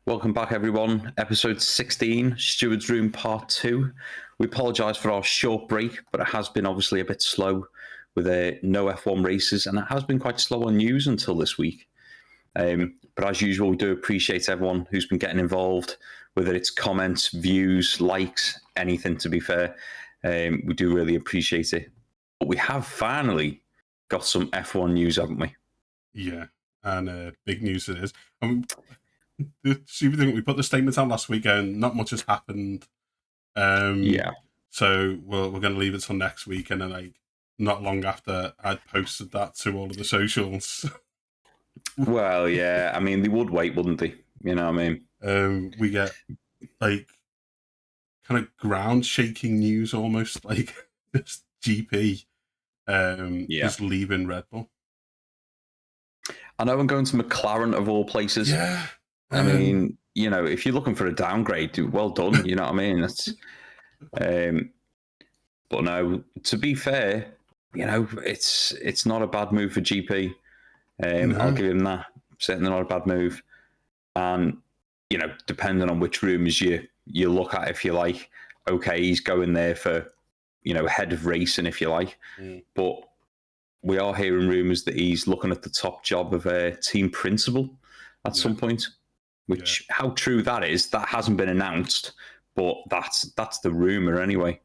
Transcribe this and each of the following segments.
Welcome back, everyone. Episode 16, Stewards Room Part 2. We apologise for our short break, but it has been obviously a bit slow with no F1 races, and it has been quite slow on news until this week. But as usual, we do appreciate everyone who's been getting involved, whether it's comments, views, likes, anything, to be fair. We do really appreciate it. But we have finally got some F1 news, haven't we? Yeah, and big news it is. The stupid thing, we put the statement out last week and not much has happened. Yeah. So we're going to leave it till next week, and then not long after I'd posted that to all of the socials. Well, yeah, I mean, they would wait, wouldn't they? You know what I mean? We get kind of ground shaking news almost, this GP is leaving Red Bull. I know I'm going to McLaren of all places. Yeah. I mean, if you're looking for a downgrade, well done. You know what I mean? That's, but no, to be fair, it's not a bad move for GP. No. I'll give him that. Certainly not a bad move. And, depending on which rooms you look at, if you like, okay, he's going there for, head of racing, if you like. But we are hearing rumours that he's looking at the top job of a team principal at some point. Which, how true that is, that hasn't been announced, but that's the rumour anyway.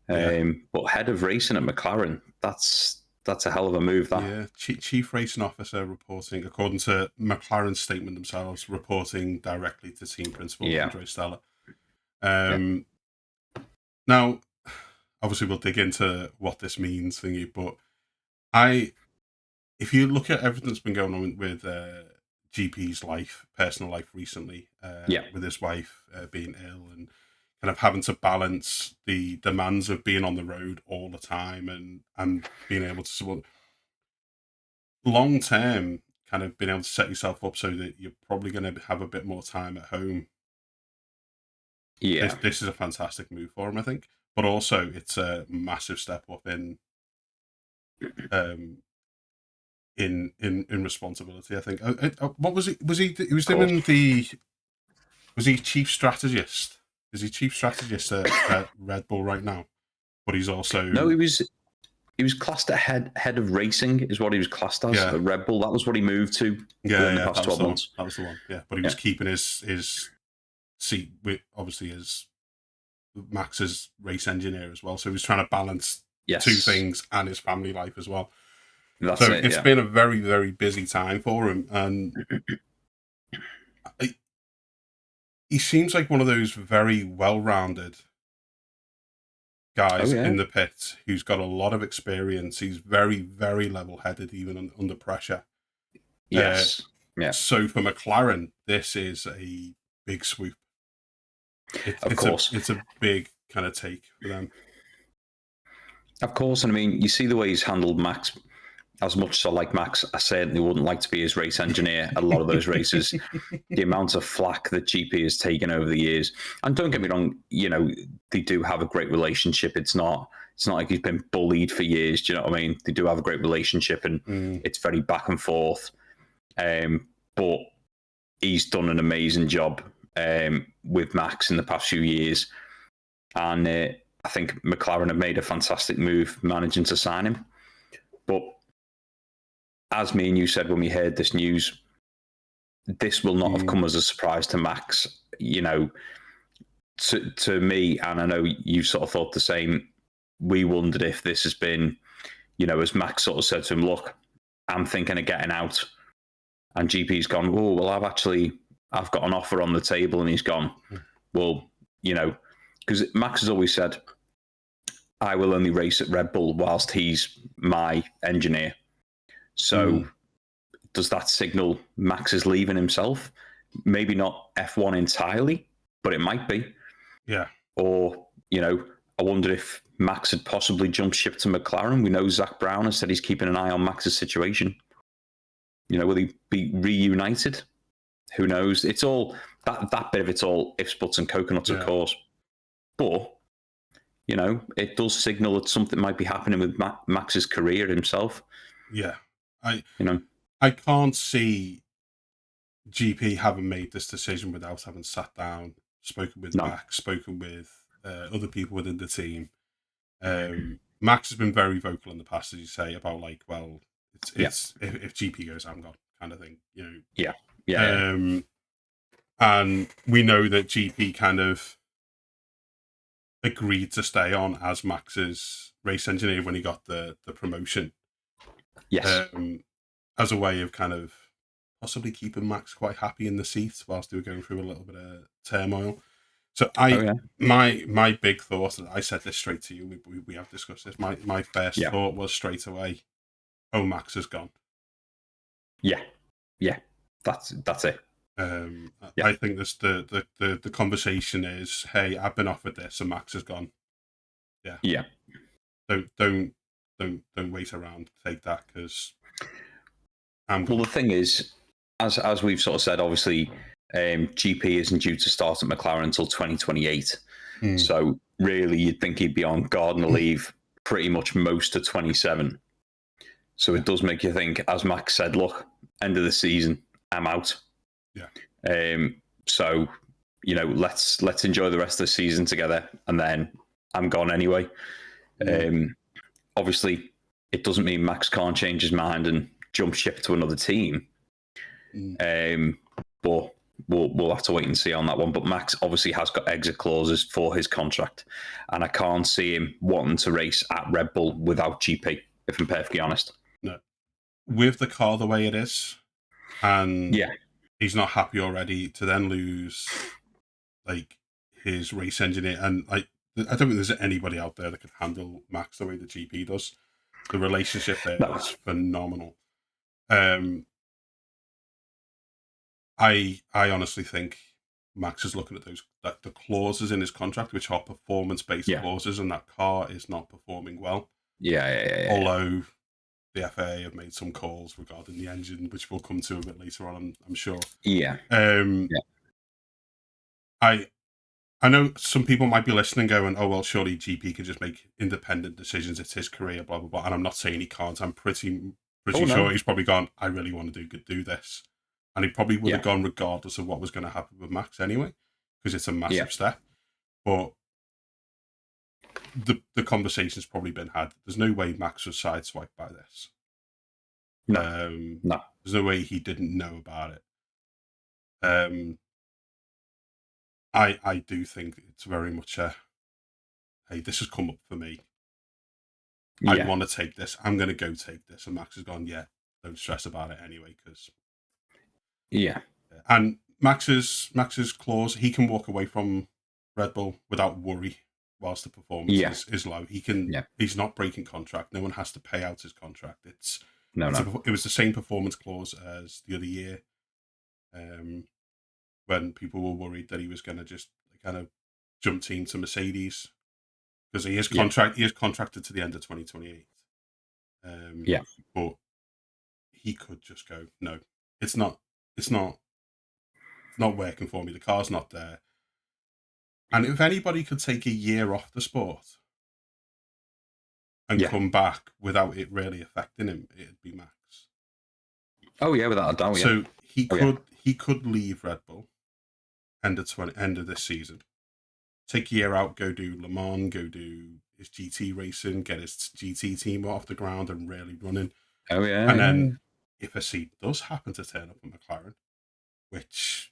But head of racing at McLaren, that's a hell of a move. That. Yeah, chief racing officer reporting, according to McLaren's statement themselves, reporting directly to team principal Andre Stella. Now, obviously, we'll dig into what this means, but if you look at everything that's been going on with GP's personal life recently, with his wife being ill and kind of having to balance the demands of being on the road all the time and being able to support long term, kind of being able to set yourself up so that you're probably going to have a bit more time at home. Yeah, this is a fantastic move for him, I think, but also it's a massive step up in responsibility, I think. What was it? Was he doing was he chief strategist? Is he chief strategist at Red Bull right now? But he's also... No, he was classed at head of racing, is what he was classed as at Red Bull. That was what he moved to in the past 12 months. That was the one, yeah. But he was keeping his seat with, obviously, as Max's race engineer as well. So he was trying to balance two things and his family life as well. It's been a very, very busy time for him. And he seems like one of those very well-rounded guys in the pit who's got a lot of experience. He's very, very level-headed, even under pressure. Yes. So for McLaren, this is a big swoop. Of course. It's a big kind of take for them. Of course. And I mean, you see the way he's handled Max. As much as I like Max, I certainly wouldn't like to be his race engineer at a lot of those races. The amount of flack that GP has taken over the years. And don't get me wrong, they do have a great relationship. It's not like he's been bullied for years. Do you know what I mean? They do have a great relationship, and it's very back and forth. But he's done an amazing job with Max in the past few years. And I think McLaren have made a fantastic move managing to sign him. But as me and you said when we heard this news, this will not have come as a surprise to Max. To me, and I know you sort of thought the same, we wondered if this has been, as Max sort of said to him, look, I'm thinking of getting out. And GP's gone, oh, well, I've got an offer on the table. And he's gone, well, because Max has always said, I will only race at Red Bull whilst he's my engineer. So does that signal Max is leaving himself? Maybe not F1 entirely, but it might be. Yeah. Or, I wonder if Max had possibly jumped ship to McLaren. We know Zach Brown has said he's keeping an eye on Max's situation. Will he be reunited? Who knows? It's all, that bit of it's all ifs, buts and coconuts, of course. But, it does signal that something might be happening with Max's career himself. Yeah. I can't see GP haven't made this decision without having sat down, spoken with No. Max, spoken with other people within the team. Max has been very vocal in the past, as you say, about like, well, it's if GP goes, I'm gone, kind of thing, you know. Yeah. And we know that GP kind of agreed to stay on as Max's race engineer when he got the promotion. Yes. As a way of kind of possibly keeping Max quite happy in the seat whilst they were going through a little bit of turmoil. So my big thought, and I said this straight to you, we have discussed this. My first thought was straight away, oh, Max has gone. Yeah. That's it. I think this the conversation is, hey, I've been offered this, and Max has gone. Yeah. Don't wait around. Take that, because I'm gone. Well, the thing is, as we've sort of said, obviously, GP isn't due to start at McLaren until 2028. So really, you'd think he'd be on gardener leave pretty much most of 27. So it does make you think, as Max said, look, end of the season, I'm out. So, you know, let's enjoy the rest of the season together, and then I'm gone anyway. Obviously, it doesn't mean Max can't change his mind and jump ship to another team. But we'll have to wait and see on that one. But Max obviously has got exit clauses for his contract, and I can't see him wanting to race at Red Bull without GP, if I'm perfectly honest. No. With the car the way it is, and he's not happy already, to then lose like his race engineer, and like I don't think there's anybody out there that could handle Max the way the GP does. The relationship there is phenomenal. I honestly think Max is looking at the clauses in his contract, which are performance-based clauses, and that car is not performing well. Although the FAA have made some calls regarding the engine, which we'll come to a bit later on, I'm sure. I know some people might be listening going, oh, well, surely GP can just make independent decisions. It's his career, blah, blah, blah. And I'm not saying he can't. I'm pretty sure he's probably gone, I really want to do this. And he probably would have gone regardless of what was going to happen with Max anyway, because it's a massive step. But the conversation's probably been had. There's no way Max was sideswiped by this. No. There's no way he didn't know about it. I do think it's very much a, hey, this has come up for me. I want to take this. I'm going to go take this. And Max has gone, don't stress about it anyway, because and Max's clause, he can walk away from Red Bull without worry whilst the performance is low. He can. He's not breaking contract. No one has to pay out his contract. It was the same performance clause as the other year, when people were worried that he was going to just kind of jump team to Mercedes, because he is contracted to the end of 2028. But he could just go, no, it's not working for me. The car's not there. And if anybody could take a year off the sport and come back without it really affecting him, it'd be Max. Oh yeah, without a doubt. So he could leave Red Bull end of this season, take a year out, go do Le Mans, go do his GT racing, get his GT team off the ground and really running. And then if a seat does happen to turn up at McLaren, which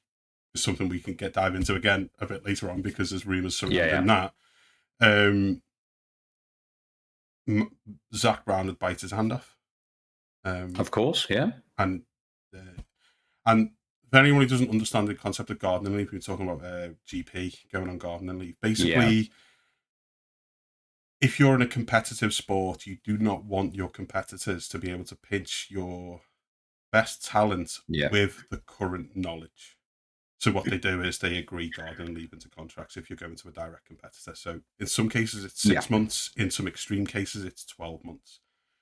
is something we can dive into again a bit later on, because there's rumours surrounding that. Zach Brown would bite his hand off. Of course, And for anyone who doesn't understand the concept of gardening leave, we're talking about GP going on gardening leave. Basically, if you're in a competitive sport, you do not want your competitors to be able to pinch your best talent with the current knowledge. So what they do is they agree gardening leave into contracts if you're going to a direct competitor. So in some cases, it's 6 months. In some extreme cases, it's 12 months.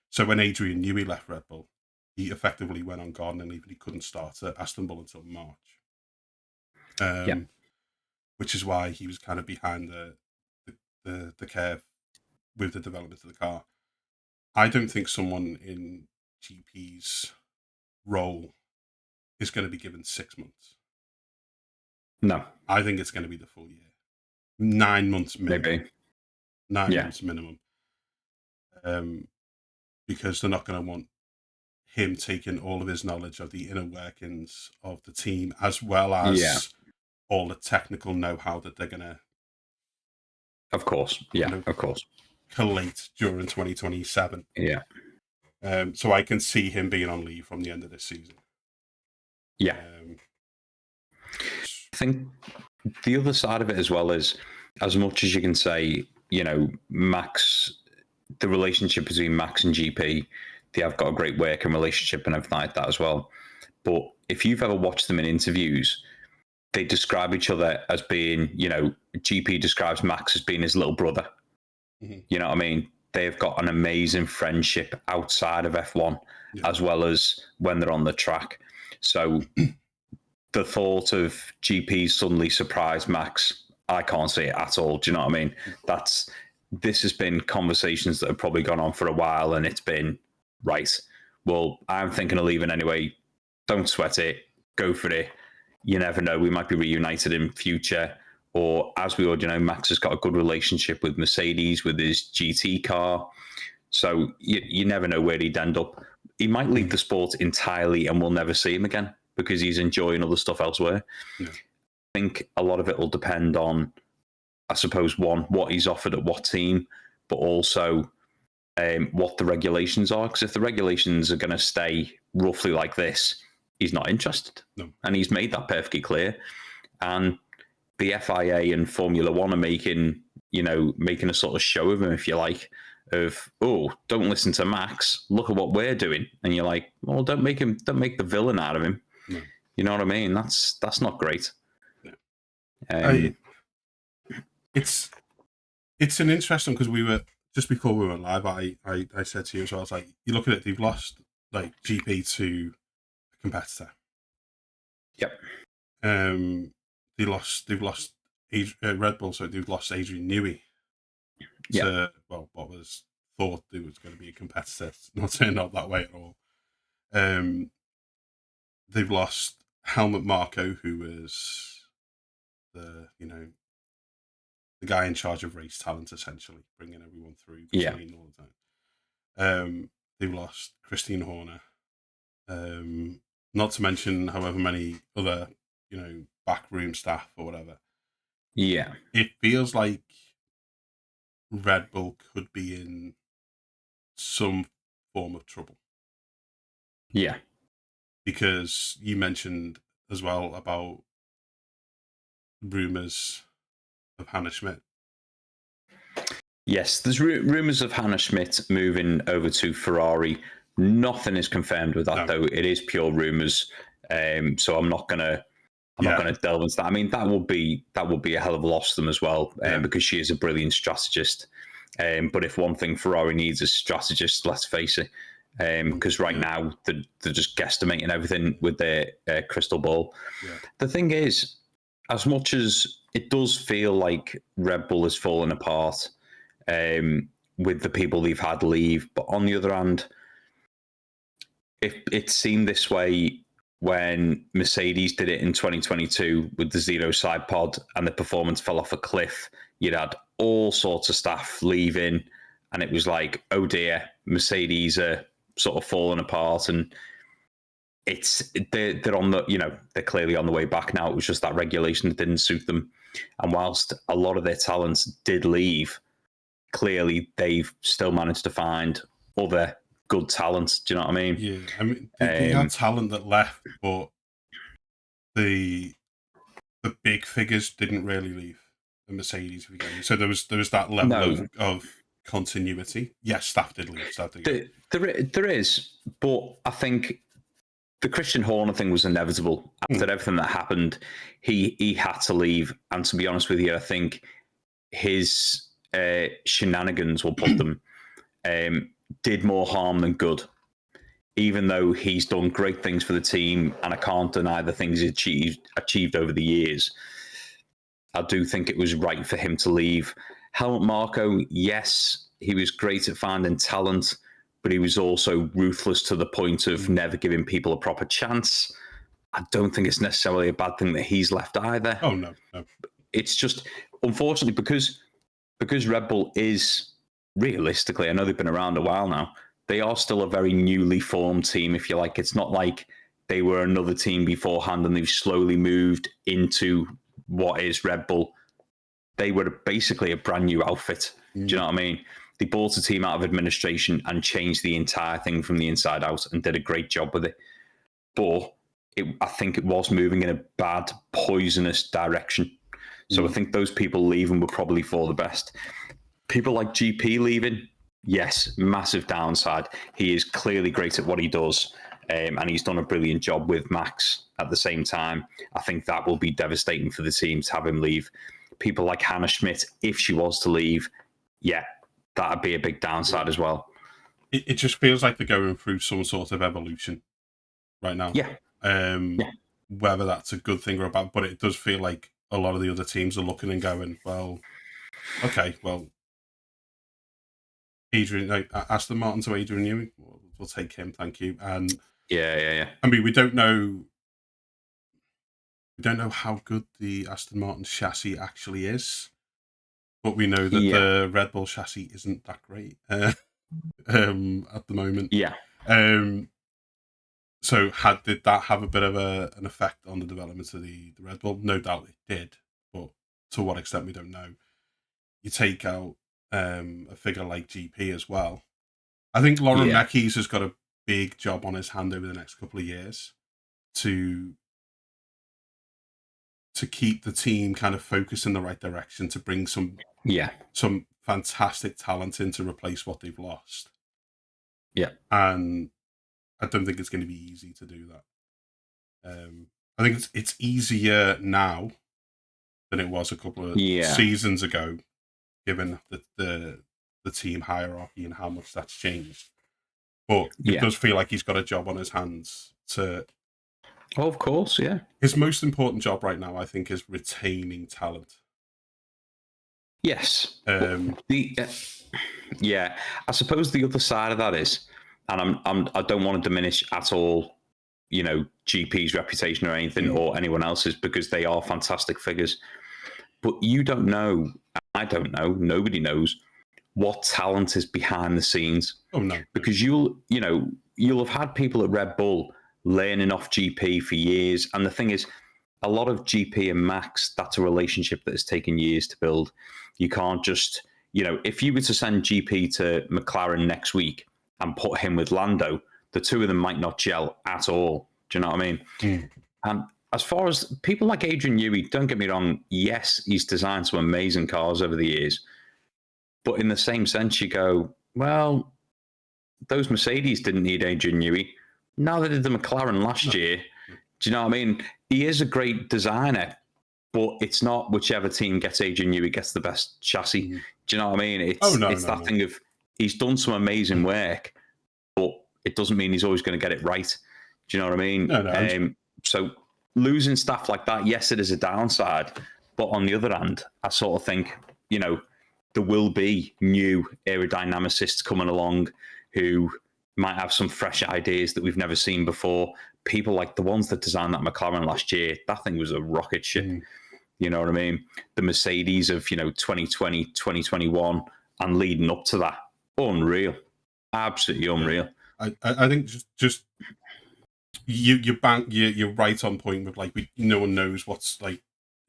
So when Adrian Newey left Red Bull, he effectively went on gardening leave and he couldn't start at Aston Bull until March. Which is why he was kind of behind the curve with the development of the car. I don't think someone in GP's role is going to be given 6 months. No. I think it's going to be the full year. 9 months minimum. Maybe. 9 months minimum. Because they're not going to want him taking all of his knowledge of the inner workings of the team, as well as all the technical know-how that they're going to... Of course. Yeah, of course. Collate during 2027. Yeah. So I can see him being on leave from the end of this season. Yeah. I think the other side of it as well is, as much as you can say, Max, the relationship between Max and GP, they have got a great working relationship and everything like that as well. But if you've ever watched them in interviews, they describe each other as being, GP describes Max as being his little brother. Mm-hmm. You know what I mean? They've got an amazing friendship outside of F1, as well as when they're on the track. So the thought of GP suddenly surprised Max, I can't see it at all. Do you know what I mean? This has been conversations that have probably gone on for a while, and it's been, right, well, I'm thinking of leaving anyway. Don't sweat it. Go for it. You never know. We might be reunited in future. Or, as we all know, Max has got a good relationship with Mercedes, with his GT car. So you never know where he'd end up. He might leave the sport entirely and we'll never see him again because he's enjoying other stuff elsewhere. Yeah. I think a lot of it will depend on, I suppose, one, what he's offered at what team, but also what the regulations are. Because if the regulations are going to stay roughly like this, he's not interested. No. And he's made that perfectly clear. And the FIA and Formula One are making a sort of show of him, if you like, of, oh, don't listen to Max. Look at what we're doing. And you're like, well, don't make the villain out of him. No. You know what I mean? That's not great. No. It's an interesting, because we were, just before we went live, I said to you as well, I was like, you look at it, they've lost like GP to a competitor. Yep. They've lost Red Bull, so they've lost Adrian Newey. Yeah. Well, what was thought there was going to be a competitor, it's not turned out that way at all. They've lost Helmut Marko, who was the guy in charge of race talent, essentially bringing everyone through. All the time. They've lost Christine Horner. Not to mention however many other backroom staff or whatever. Yeah. It feels like Red Bull could be in some form of trouble. Yeah. Because you mentioned as well about rumours of Hannah Schmidt. Yes, there's rumours of Hannah Schmidt moving over to Ferrari. Nothing is confirmed with that, though. It is pure rumours. So I'm not going to delve into that. I mean, that would be a hell of a loss to them as well, because she is a brilliant strategist. But if one thing Ferrari needs is strategists, let's face it, because right now they're just guesstimating everything with their crystal ball. Yeah. The thing is, as much as it does feel like Red Bull is falling apart with the people they've had leave, but on the other hand, if it seemed this way when Mercedes did it in 2022 with the zero side pod and the performance fell off a cliff, you'd had all sorts of staff leaving, and it was like, oh dear, Mercedes are sort of falling apart, and they're on the, they're clearly on the way back now. It was just that regulation that didn't suit them. And whilst a lot of their talents did leave, clearly they've still managed to find other good talent. Do you know what I mean? Yeah, I mean, they had talent that left, but the big figures didn't really leave the Mercedes. So there was that level of continuity. Yes, staff did leave. There is, but I think the Christian Horner thing was inevitable. After everything that happened, he had to leave. And to be honest with you, I think his shenanigans, will put them, did more harm than good. Even though he's done great things for the team, and I can't deny the things he's achieved over the years, I do think it was right for him to leave. Helmut Marko, yes, he was great at finding talent, but he was also ruthless to the point of never giving people a proper chance. I don't think it's necessarily a bad thing that he's left either. Oh no. It's just unfortunately because Red Bull is realistically, I know they've been around a while now. They are still a very newly formed team, if you like. It's not like they were another team beforehand and they've slowly moved into what is Red Bull. They were basically a brand new outfit. Do you know what I mean? They bought a team out of administration and changed the entire thing from the inside out and did a great job with it. But I think it was moving in a bad, poisonous direction. So I think those people leaving were probably for the best. People like GP leaving, yes, massive downside. He is clearly great at what he does, and he's done a brilliant job with Max at the same time. I think that will be devastating for the team to have him leave. People like Hannah Schmidt, if she was to leave, yeah, that'd be a big downside as well. It just feels like they're going through some sort of evolution right now. Yeah. Whether that's a good thing or a bad, but it does feel like a lot of the other teams are looking and going, well, okay, well, Adrian, like Aston Martin to Adrian Newey, we'll take him, thank you. And yeah. I mean, we don't know how good the Aston Martin chassis actually is, but we know that the Red Bull chassis isn't that great at the moment. Yeah. So did that have a bit of an effect on the development of the Red Bull? No doubt it did, but to what extent we don't know. You take out a figure like GP as well. I think Lauren Mekies has got a big job on his hand over the next couple of years to keep the team kind of focused in the right direction, to bring some fantastic talent in to replace what they've lost. Yeah. And I don't think it's going to be easy to do that. I think it's easier now than it was a couple of seasons ago, given the team hierarchy and how much that's changed. But it does feel like he's got a job on his hands to... Oh, of course, yeah. His most important job right now, I think, is retaining talent. Yes. I suppose the other side of that is, and I don't want to diminish at all, GP's reputation or anything or anyone else's, because they are fantastic figures. But you don't know, I don't know, nobody knows what talent is behind the scenes. Oh no. Because you'll have had people at Red Bull learning off GP for years. And the thing is, a lot of GP and Max, that's a relationship that has taken years to build. You can't just, if you were to send GP to McLaren next week and put him with Lando, the two of them might not gel at all. Do you know what I mean? And as far as people like Adrian Newey, don't get me wrong, yes, he's designed some amazing cars over the years. But in the same sense, you go, well, those Mercedes didn't need Adrian Newey. Now they did the McLaren last year. Do you know what I mean? He is a great designer, but it's not whichever team gets Adrian Newey gets the best chassis. Do you know what I mean? It's that thing of he's done some amazing work, but it doesn't mean he's always going to get it right. Do you know what I mean? No. So losing staff like that, yes, it is a downside. But on the other hand, I sort of think, there will be new aerodynamicists coming along who might have some fresh ideas that we've never seen before. People like the ones that designed that McLaren last year, that thing was a rocket ship. You know what I mean? The Mercedes of, 2020, 2021 and leading up to that, unreal. Absolutely unreal. I think just you're right on point with no one knows what's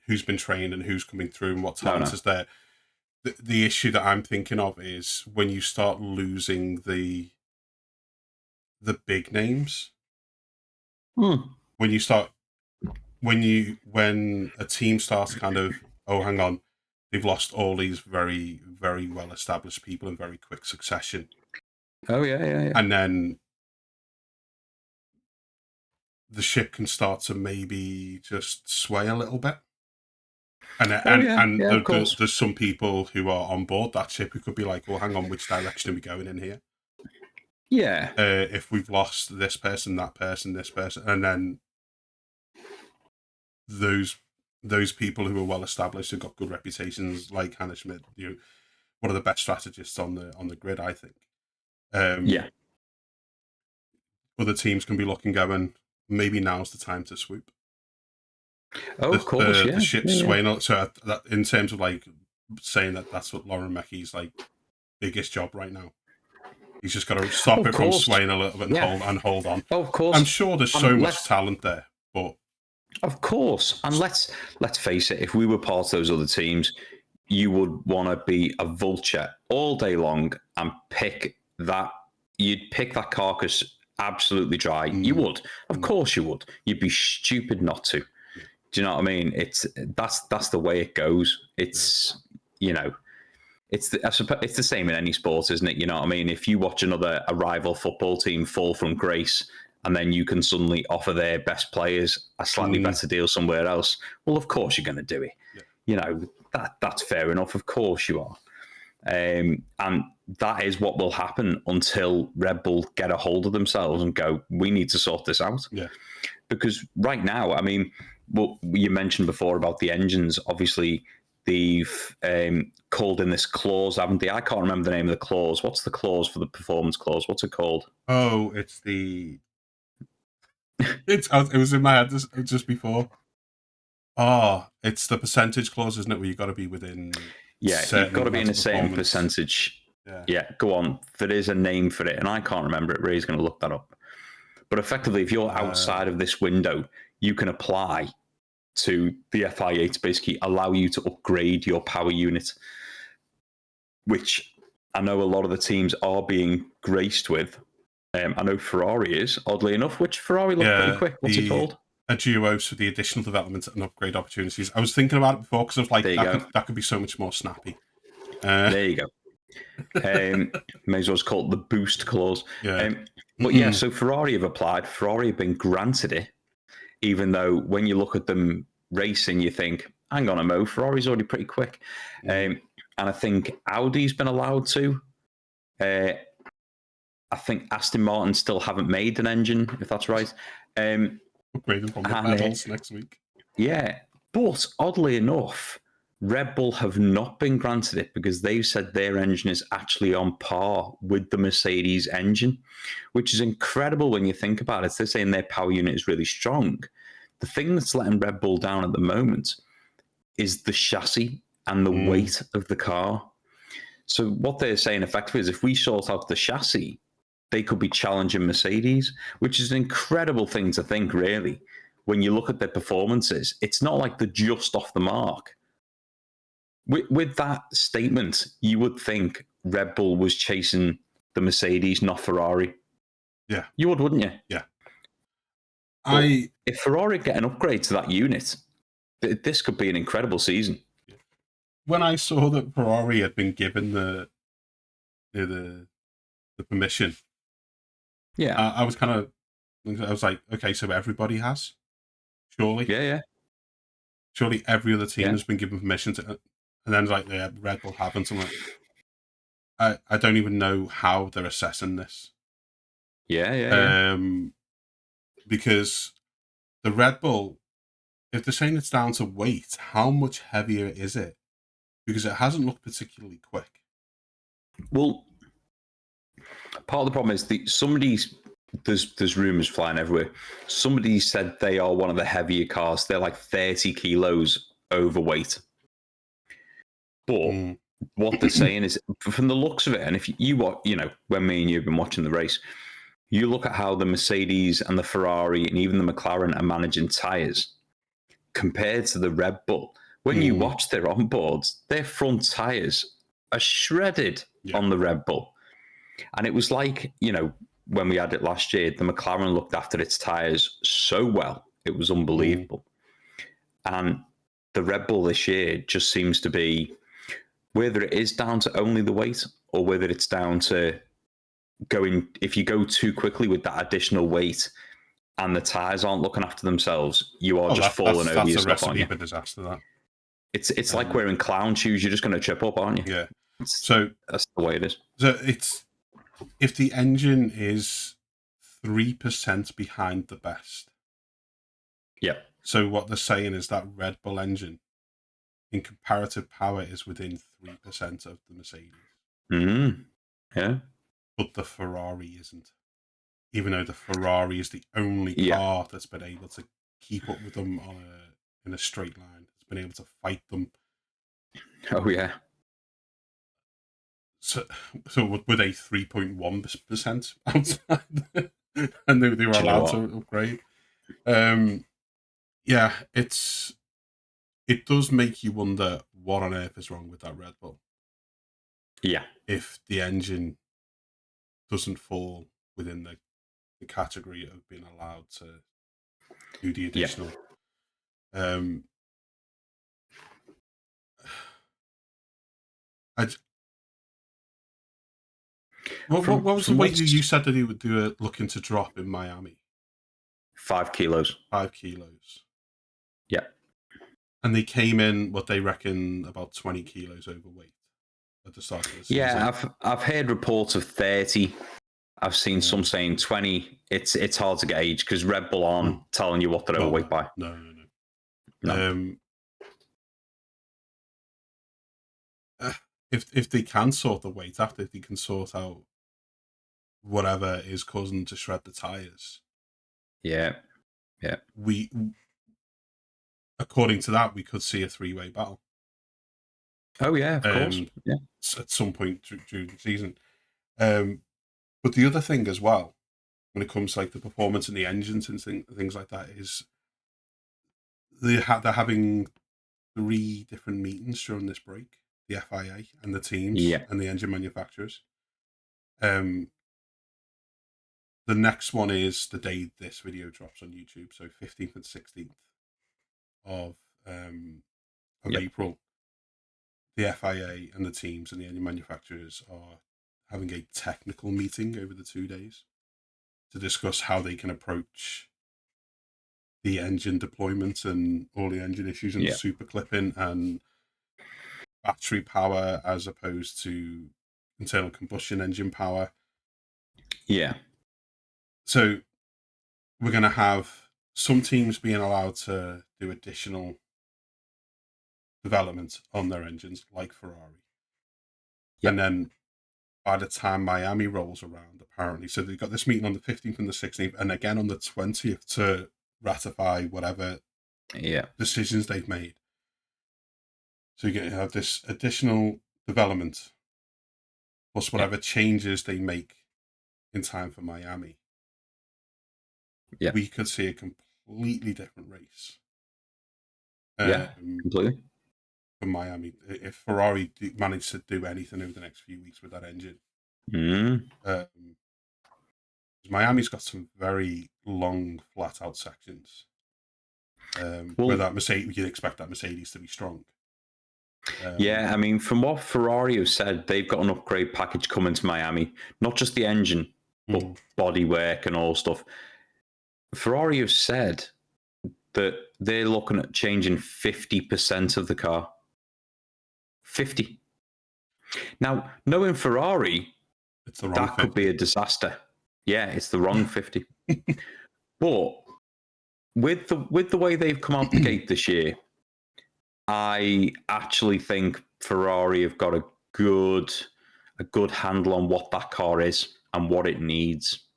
who's been trained and who's coming through and what talent is there. The issue that I'm thinking of is when you start losing the big names. When a team starts kind of, oh, hang on, they've lost all these very, very well established people in very quick succession. Oh yeah. And then the ship can start to maybe just sway a little bit. And there's some people who are on board that ship who could be like, well, hang on, which direction are we going in here? Yeah. If we've lost this person, that person, this person, and then those people who are well established, who've got good reputations, like Hannah Schmidt, one of the best strategists on the grid, I think. Other teams can be looking, going, maybe now's the time to swoop. Oh, of course, The ship's yeah. swaying. So that, in terms of like saying that that's what Lauren Mackey's like biggest job right now. He's just got to stop Of it from course, swaying a little bit and yeah. hold on. Oh, of I'm course, sure there's and so much talent there, but of course, and let's face it. If we were part of those other teams, you would want to be a vulture all day long and pick that. You'd pick that carcass absolutely dry. You would, of course, you would. You'd be stupid not to. Yeah. Do you know what I mean? That's the way it goes. It's it's it's the same in any sport, isn't it? You know what I mean? If you watch a rival football team fall from grace, and then you can suddenly offer their best players a slightly better deal somewhere else, well, of course you're going to do it. Yeah. You know, that's fair enough. Of course you are. And that is what will happen until Red Bull get a hold of themselves and go, we need to sort this out. Yeah. Because right now, I mean, what you mentioned before about the engines, obviously they've called in this clause, haven't they? I can't remember the name of the clause. What's the clause for the performance clause? What's it called? Oh, it's the... it was in my head just before. Oh, it's the percentage clause, isn't it? Where you've got to be within... Yeah, you've got to be in a certain percentage. Yeah, go on. There is a name for it, and I can't remember it. Ray's going to look that up. But effectively, if you're outside of this window, you can apply to the FIA to basically allow you to upgrade your power unit, which I know a lot of the teams are being graced with. I know Ferrari is, oddly enough, which Ferrari looked pretty quick. What's it called? A duos for the additional development and upgrade opportunities. I was thinking about it before because I was like, that could be so much more snappy. There you go. May as well call it the boost clause. Yeah. But yeah, so Ferrari have applied. Ferrari have been granted it, even though when you look at them racing, you think, hang on a mo, Ferrari's already pretty quick. And I think Audi's been allowed to. I think Aston Martin still haven't made an engine, if that's right. Upgrading from the pedals next week. Yeah, but oddly enough, Red Bull have not been granted it because they've said their engine is actually on par with the Mercedes engine, which is incredible when you think about it. They're saying their power unit is really strong. The thing that's letting Red Bull down at the moment is the chassis and the weight of the car. So what they're saying effectively is if we sort out the chassis, they could be challenging Mercedes, which is an incredible thing to think, really. When you look at their performances, it's not like they're just off the mark. With that statement, you would think Red Bull was chasing the Mercedes, not Ferrari. Yeah. You would, wouldn't you? Yeah. If Ferrari get an upgrade to that unit, this could be an incredible season. When I saw that Ferrari had been given the permission, I was like, okay, so everybody has, surely, surely every other team has been given permission to, and then like Red Bull haven't. I'm like, I don't even know how they're assessing this. Because the Red Bull, if they're saying it's down to weight, how much heavier is it? Because it hasn't looked particularly quick. Well, part of the problem is there's rumours flying everywhere. Somebody said they are one of the heavier cars. They're like 30 kilos overweight. But what they're saying is, from the looks of it, and if you when me and you have been watching the race, you look at how the Mercedes and the Ferrari and even the McLaren are managing tyres compared to the Red Bull. When you watch their onboards, their front tyres are shredded on the Red Bull. And it was like, when we had it last year, the McLaren looked after its tyres so well. It was unbelievable. And the Red Bull this year just seems to be, whether it is down to only the weight or whether it's down to if you go too quickly with that additional weight and the tyres aren't looking after themselves, you are just falling over yourself. That's a recipe for disaster, that. It's like wearing clown shoes. You're just going to trip up, aren't you? Yeah. So that's the way it is. So if the engine is 3% behind the best. Yeah. So what they're saying is that Red Bull engine, in comparative power, is within 3% of the Mercedes. Yeah. But the Ferrari isn't. even though the Ferrari is the only Yeah. car that's been able to keep up with them in a straight line. It's been able to fight them. Oh yeah. So were they 3.1% outside, and they were Do you know allowed what? to upgrade? Yeah, it does make you wonder what on earth is wrong with that Red Bull. Yeah. If the engine doesn't fall within the category of being allowed to do the additional. What was the weight you said that he would do it looking to drop in Miami? 5 kilos. 5 kilos. Yeah. And they came in what they reckon about 20 kilos overweight at the start of the season. Yeah, I've heard reports of 30. I've seen some saying 20. It's hard to gauge because Red Bull aren't telling you what they're overweight by. No. If they can sort the weight out, if they can sort out whatever is causing them to shred the tires. Yeah. We, according to that, we could see a 3-way battle. Oh yeah, of course. Yeah. At some point during the season. But the other thing as well, when it comes to like the performance in the engines and things like that, is they're having 3 different meetings during this break: the FIA and the teams and the engine manufacturers. The next one is the day this video drops on YouTube, so 15th and 16th of April. The FIA and the teams and the engine manufacturers are having a technical meeting over the 2 days to discuss how they can approach the engine deployment and all the engine issues and super clipping and battery power as opposed to internal combustion engine power. Yeah. So we're going to have some teams being allowed to do additional development on their engines, like Ferrari. Yep. And then by the time Miami rolls around, apparently, so they've got this meeting on the 15th and the 16th, and again on the 20th to ratify whatever decisions they've made. So you're going to have this additional development plus whatever changes they make in time for Miami. We could see a completely different race. Completely. For Miami, if Ferrari managed to do anything over the next few weeks with that engine. Miami's got some very long, flat-out sections. Where that Mercedes, you'd expect that Mercedes to be strong. I mean, from what Ferrari have said, they've got an upgrade package coming to Miami. Not just the engine, but bodywork and all stuff. Ferrari have said that they're looking at changing 50% of the car. 50. Now, knowing Ferrari, that could be a disaster. Yeah, it's the wrong 50. But with the way they've come out the gate this year, I actually think Ferrari have got a good handle on what that car is and what it needs.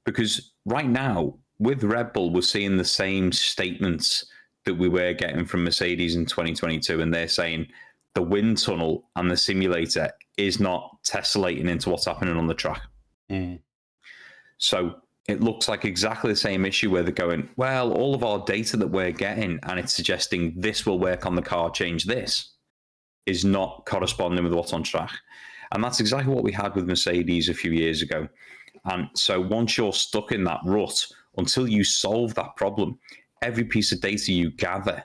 Because right now, with Red Bull, we're seeing the same statements that we were getting from Mercedes in 2022, and they're saying the wind tunnel and the simulator is not tessellating into what's happening on the track. So it looks like exactly the same issue where they're going, well, all of our data that we're getting, and it's suggesting this will work on the car, change this, is not corresponding with what's on track. And that's exactly what we had with Mercedes a few years ago. And so once you're stuck in that rut, until you solve that problem, every piece of data you gather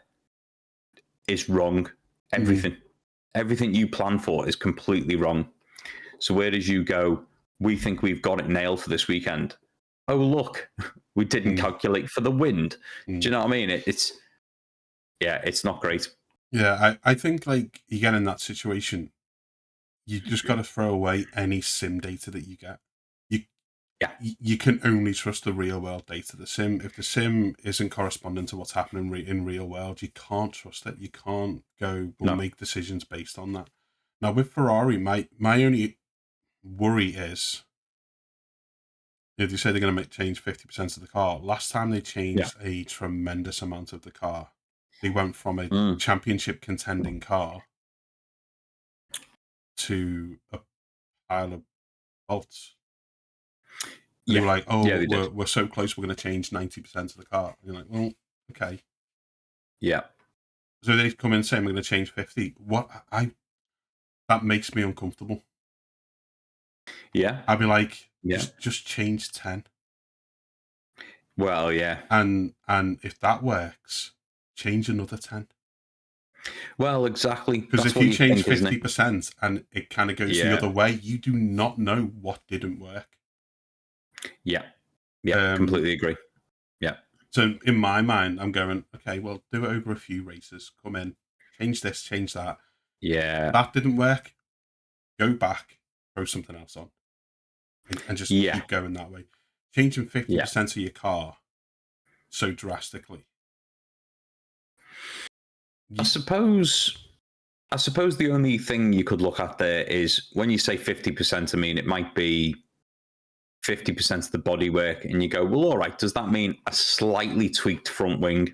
is wrong. Everything you plan for is completely wrong. So where did you go? We think we've got it nailed for this weekend. Oh, look, we didn't calculate for the wind. Do you know what I mean? It's not great. Yeah, I think like you get in that situation, you just got to throw away any sim data that you get. You can only trust the real world data. If the sim isn't corresponding to what's happening in real world, you can't trust it. You can't go make decisions based on that. Now with Ferrari, my only worry is if they say they're going to change 50% of the car, last time they changed a tremendous amount of the car. They went from a championship contending car to a pile of bolts. They were like, "Oh, we're so close. We're going to change 90% of the car." And you're like, "Well, okay." Yeah. So they come in saying we're going to change 50. That makes me uncomfortable. Yeah. I'd be like, just change 10. Well, yeah. And if that works, change another 10. Well, exactly. Because if you change 50% and it kind of goes the other way, you do not know what didn't work. Yeah. Yeah. Completely agree. Yeah. So in my mind, I'm going, okay, well, do it over a few races. Come in, change this, change that. Yeah. That didn't work. Go back, throw something else on, and just keep going that way. Changing 50% of your car so drastically. I suppose the only thing you could look at there is when you say 50%, I mean, it might be 50% of the bodywork, and you go, well, all right, does that mean a slightly tweaked front wing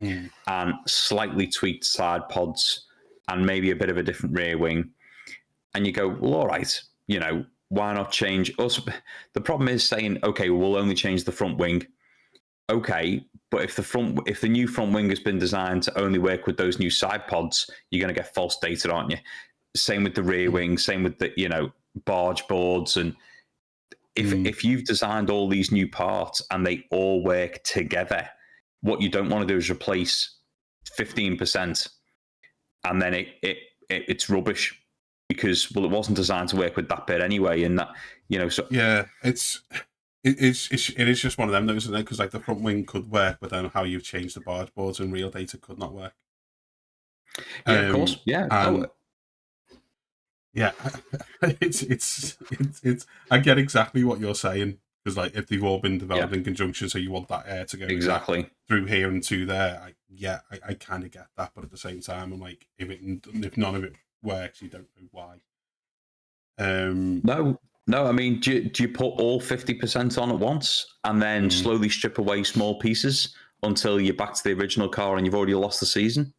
and slightly tweaked side pods and maybe a bit of a different rear wing? And you go, well, all right, why not change? Also, the problem is saying, okay, we'll only change the front wing. Okay, but if the new front wing has been designed to only work with those new side pods, you're going to get false data, aren't you? Same with the rear wing, same with the barge boards, and if you've designed all these new parts and they all work together, what you don't want to do is replace 15%, and then it's rubbish because it wasn't designed to work with that bit anyway, and that so It is just one of them, though, isn't it? Because like the front wing could work, but then how you've changed the barge boards and real data could not work. Yeah, of course. Yeah. Yeah, it's. I get exactly what you're saying, because like if they've all been developed in conjunction, so you want that air to go exactly through here and to there. I kind of get that, but at the same time, I'm like, if none of it works, you don't know why. No. I mean, do you put all 50% on at once and then slowly strip away small pieces until you're back to the original car and you've already lost the season?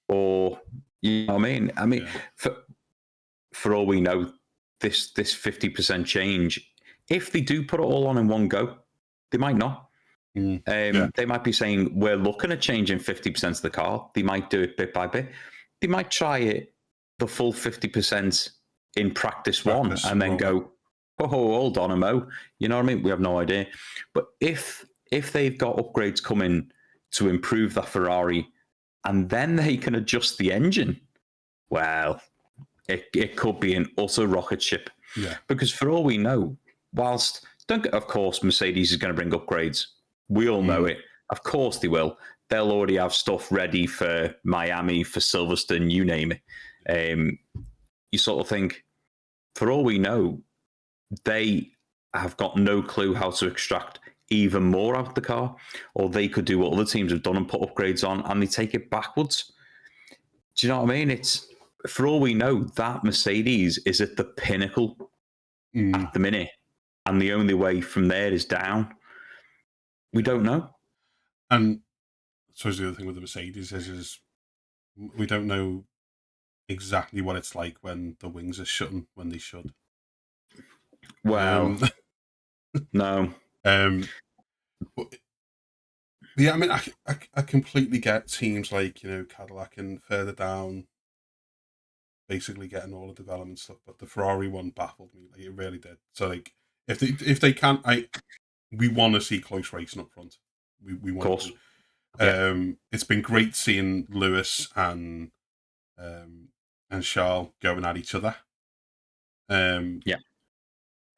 Or you know what I mean? I mean, for all we know, this 50% change, if they do put it all on in one go, they might not. They might be saying we're looking at changing 50% of the car. They might do it bit by bit. They might try it the full 50% in practice one and then go, oh, hold on a mo. You know what I mean? We have no idea. But if they've got upgrades coming to improve that Ferrari and then they can adjust the engine, well, it could be an utter rocket ship. Yeah. Because for all we know, of course, Mercedes is going to bring upgrades. We all know it. Of course they will. They'll already have stuff ready for Miami, for Silverstone, you name it. You sort of think, for all we know, they have got no clue how to extract even more out of the car, or they could do what other teams have done and put upgrades on, and they take it backwards. Do you know what I mean? It's, for all we know, that Mercedes is at the pinnacle at the minute, and the only way from there is down. We don't know. And I suppose the other thing with the Mercedes is we don't know exactly what it's like when the wings are shutting when they should. Well, no. Yeah, I mean, I completely get teams like Cadillac and further down, basically getting all the development stuff, but the Ferrari one baffled me. Like, it really did. So like, if they can't, we want to see close racing up front. We want. Of course. It's been great seeing Lewis and Charles going at each other. And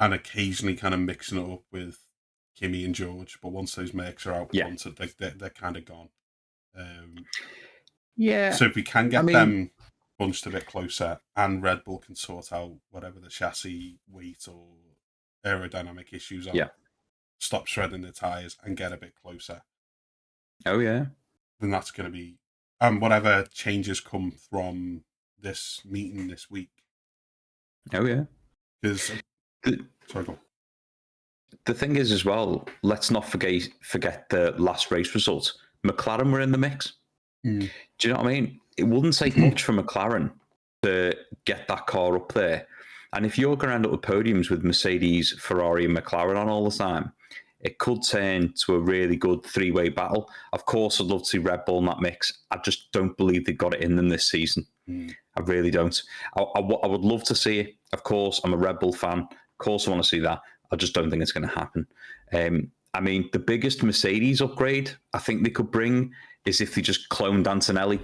occasionally kind of mixing it up with Kimi and George, but once those Mercs are out front, they're kind of gone. So if we can get them bunched a bit closer, and Red Bull can sort out whatever the chassis weight or aerodynamic issues are, stop shredding the tires and get a bit closer. Oh yeah. Then that's going to be, and whatever changes come from this meeting this week. Oh yeah. Because sorry, go on. the thing is as well, let's not forget the last race result. McLaren were in the mix. Do you know what I mean? It wouldn't take much for McLaren to get that car up there. And if you're going to end up with podiums with Mercedes, Ferrari, and McLaren on all the time, it could turn to a really good three-way battle. Of course, I'd love to see Red Bull in that mix. I just don't believe they've got it in them this season. I really don't. I would love to see it. Of course, I'm a Red Bull fan. Of course, I want to see that. I just don't think it's going to happen. I mean, the biggest Mercedes upgrade I think they could bring is if they just cloned Antonelli.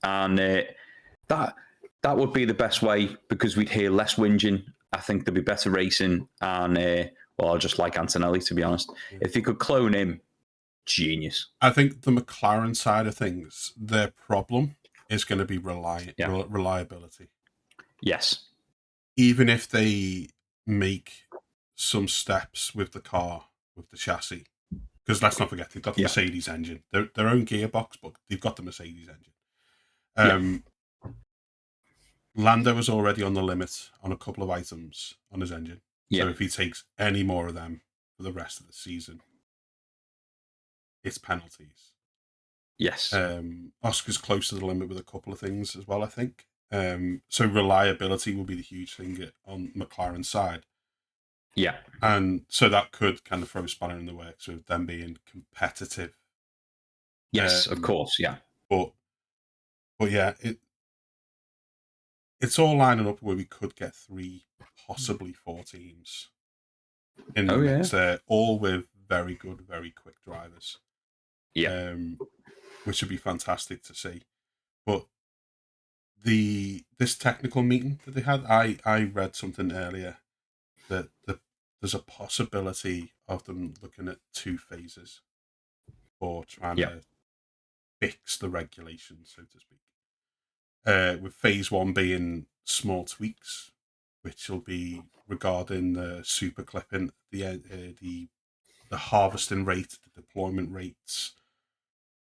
And that would be the best way, because we'd hear less whinging. I think there'd be better racing. And, well, I just like Antonelli, to be honest. If they could clone him, genius. I think the McLaren side of things, their problem is going to be reliability. Yes. Even if they make some steps with the car, with the chassis, because let's not forget, they've got the Mercedes engine, their own gearbox, but they've got the Mercedes engine. Lando is already on the limit on a couple of items on his engine. So if he takes any more of them for the rest of the season, it's penalties. Yes. Oscar's close to the limit with a couple of things as well, I think. So reliability will be the huge thing on McLaren's side. Yeah. And so that could kind of throw a spanner in the works with them being competitive. Yes, of course, yeah. But yeah, it's all lining up where we could get 3, possibly 4 teams in the mix there, all with very good, very quick drivers. Yeah. Which would be fantastic to see. But this technical meeting that they had, I read something earlier that there's a possibility of them looking at 2 phases for trying to fix the regulations, so to speak. With phase 1 being small tweaks, which will be regarding the super clipping, the harvesting rate, the deployment rates,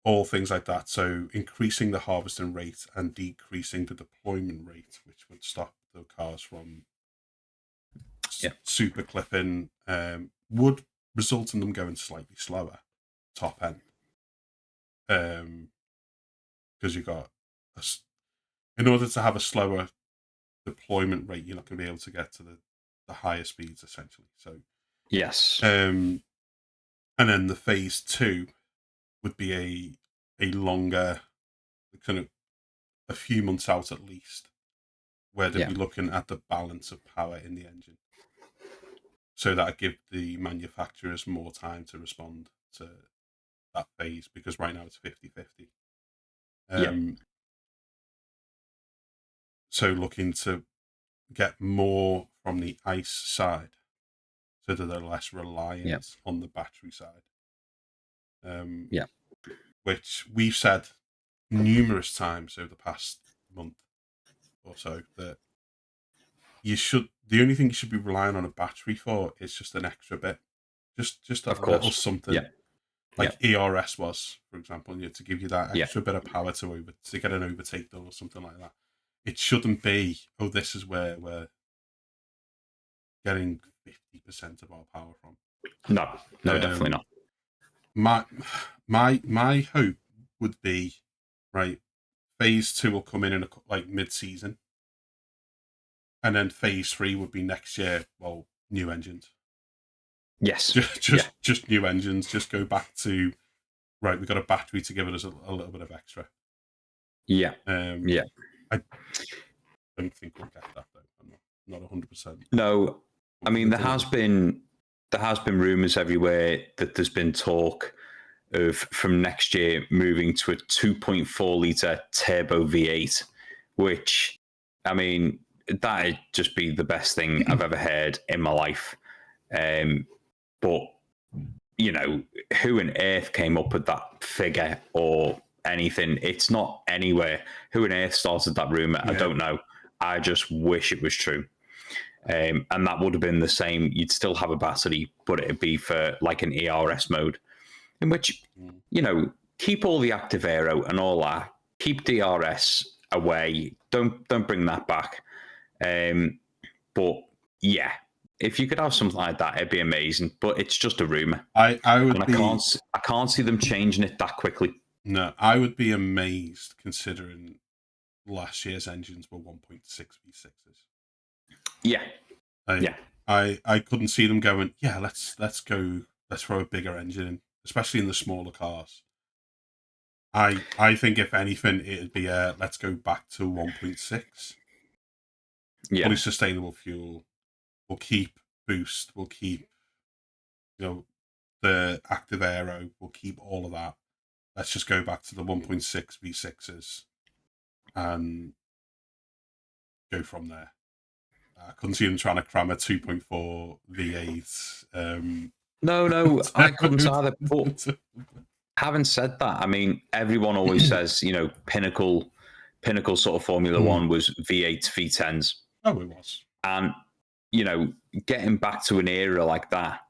all things like that. So increasing the harvesting rate and decreasing the deployment rate, which would stop the cars from super clipping, would result in them going slightly slower, top end. Because you've got, in order to have a slower deployment rate, you're not going to be able to get to the higher speeds, essentially. So yes. And then the phase 2 would be a longer, kind of a few months out at least, where they'd be looking at the balance of power in the engine. So that would give the manufacturers more time to respond to that phase, because right now it's 50-50. So looking to get more from the ICE side, so that they're less reliant on the battery side. Which we've said numerous times over the past month or so, that the only thing you should be relying on a battery for is just an extra bit, just a little something, like ERS was, for example, to give you that extra bit of power to get an overtake done or something like that. It shouldn't be, this is where we're getting 50% of our power from. No, definitely not. My hope would be, right, phase 2 will come in like mid-season, and then phase 3 would be next year. Well, new engines. Yes, just new engines. Just go back to, right, we got a battery to give us a little bit of extra. I don't think we'll get that though. I'm not 100%. No, I mean there has been rumours everywhere that there's been talk of from next year moving to a 2.4 litre turbo V8, which, I mean, that'd just be the best thing I've ever heard in my life. But, you know, who on earth came up with that figure or anything? It's not anywhere. Who on earth started that rumour? I don't know. I just wish it was true. And that would have been the same. You'd still have a battery, but it'd be for like an ERS mode, in which, you know, keep all the active aero and all that. Keep DRS away. Don't bring that back. But yeah, If you could have something like that, it'd be amazing. But it's just a rumor. I would and I can't see them changing it that quickly. No, I would be amazed considering last year's engines were 1.6 V6s. Yeah. I couldn't see them going, yeah, let's throw a bigger engine in, especially in the smaller cars. I think if anything, it'd be let's go back to 1.6. Yeah. Fully sustainable fuel. We'll keep boost. We'll keep, the active aero. We'll keep all of that. Let's just go back to the 1.6 V6s and go from there. I couldn't see them trying to cram a 2.4 V8. No, I couldn't either. But having said that, I mean, everyone always says, pinnacle sort of Formula One was V8s, V10s. Oh, it was. And, getting back to an era like that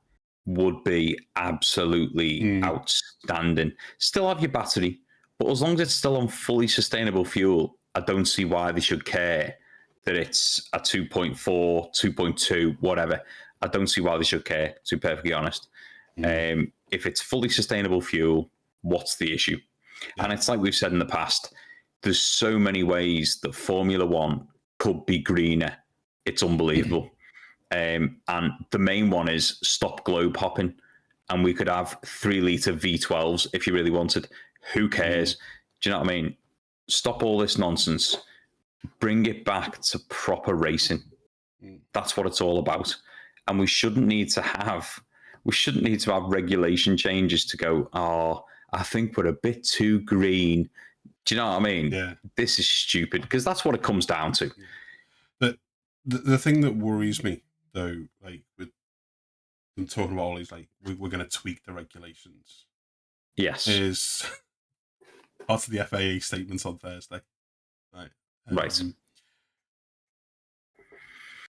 would be absolutely outstanding. Still have your battery, but as long as it's still on fully sustainable fuel, I don't see why they should care that it's a 2.4, 2.2, whatever. I don't see why they should care, to be perfectly honest. If it's fully sustainable fuel, what's the issue? Yeah. And it's like we've said in the past, there's so many ways that Formula One could be greener. It's unbelievable. And the main one is stop globe hopping. And we could have 3-litre V12s if you really wanted. Who cares? Do you know what I mean? Stop all this nonsense. Bring it back to proper racing. That's what it's all about. And we shouldn't need to have regulation changes to go, oh, I think we're a bit too green. Do you know what I mean? Yeah. This is stupid, because that's what it comes down to. But the thing that worries me, though, like with them talking about all these, like, we're going to tweak the regulations. Yes. Is part of the FAA statements on Thursday. Right.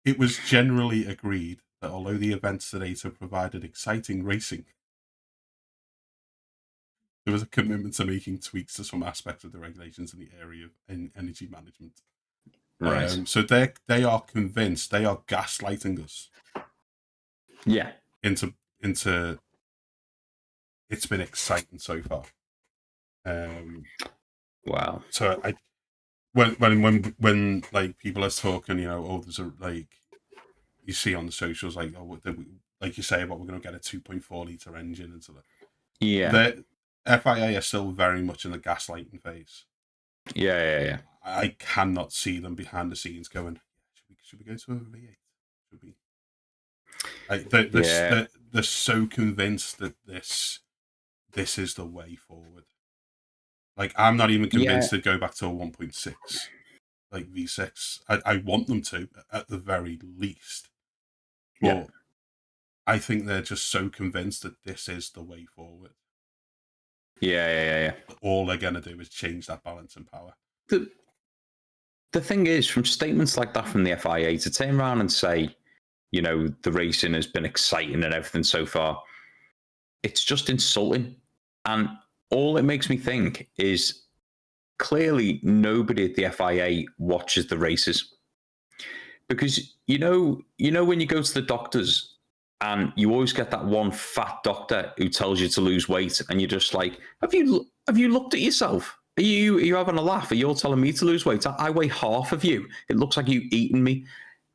It was generally agreed that although the events today provided exciting racing, there was a commitment to making tweaks to some aspects of the regulations in the area of energy management. Right. So they are convinced, they are gaslighting us. Yeah. Into it's been exciting so far. Wow. So when like people are talking, there's a, like, you see on the socials, like, like you say about we're going to get a 2.4 litre engine and so that. Yeah. The FIA are still very much in the gaslighting phase. Yeah. I cannot see them behind the scenes going, should we go to a V8? Should we? Like, they're so convinced that this is the way forward. Like, I'm not even convinced to go back to a 1.6, like V6. I want them to, at the very least. But I think they're just so convinced that this is the way forward. Yeah. All they're going to do is change that balance in power. The thing is, from statements like that from the FIA to turn around and say, the racing has been exciting and everything so far, it's just insulting. And all it makes me think is clearly nobody at the FIA watches the races. Because, when you go to the doctors and you always get that one fat doctor who tells you to lose weight, and you're just like, have you looked at yourself? Are you having a laugh? Are you all telling me to lose weight? I weigh half of you. It looks like you've eaten me.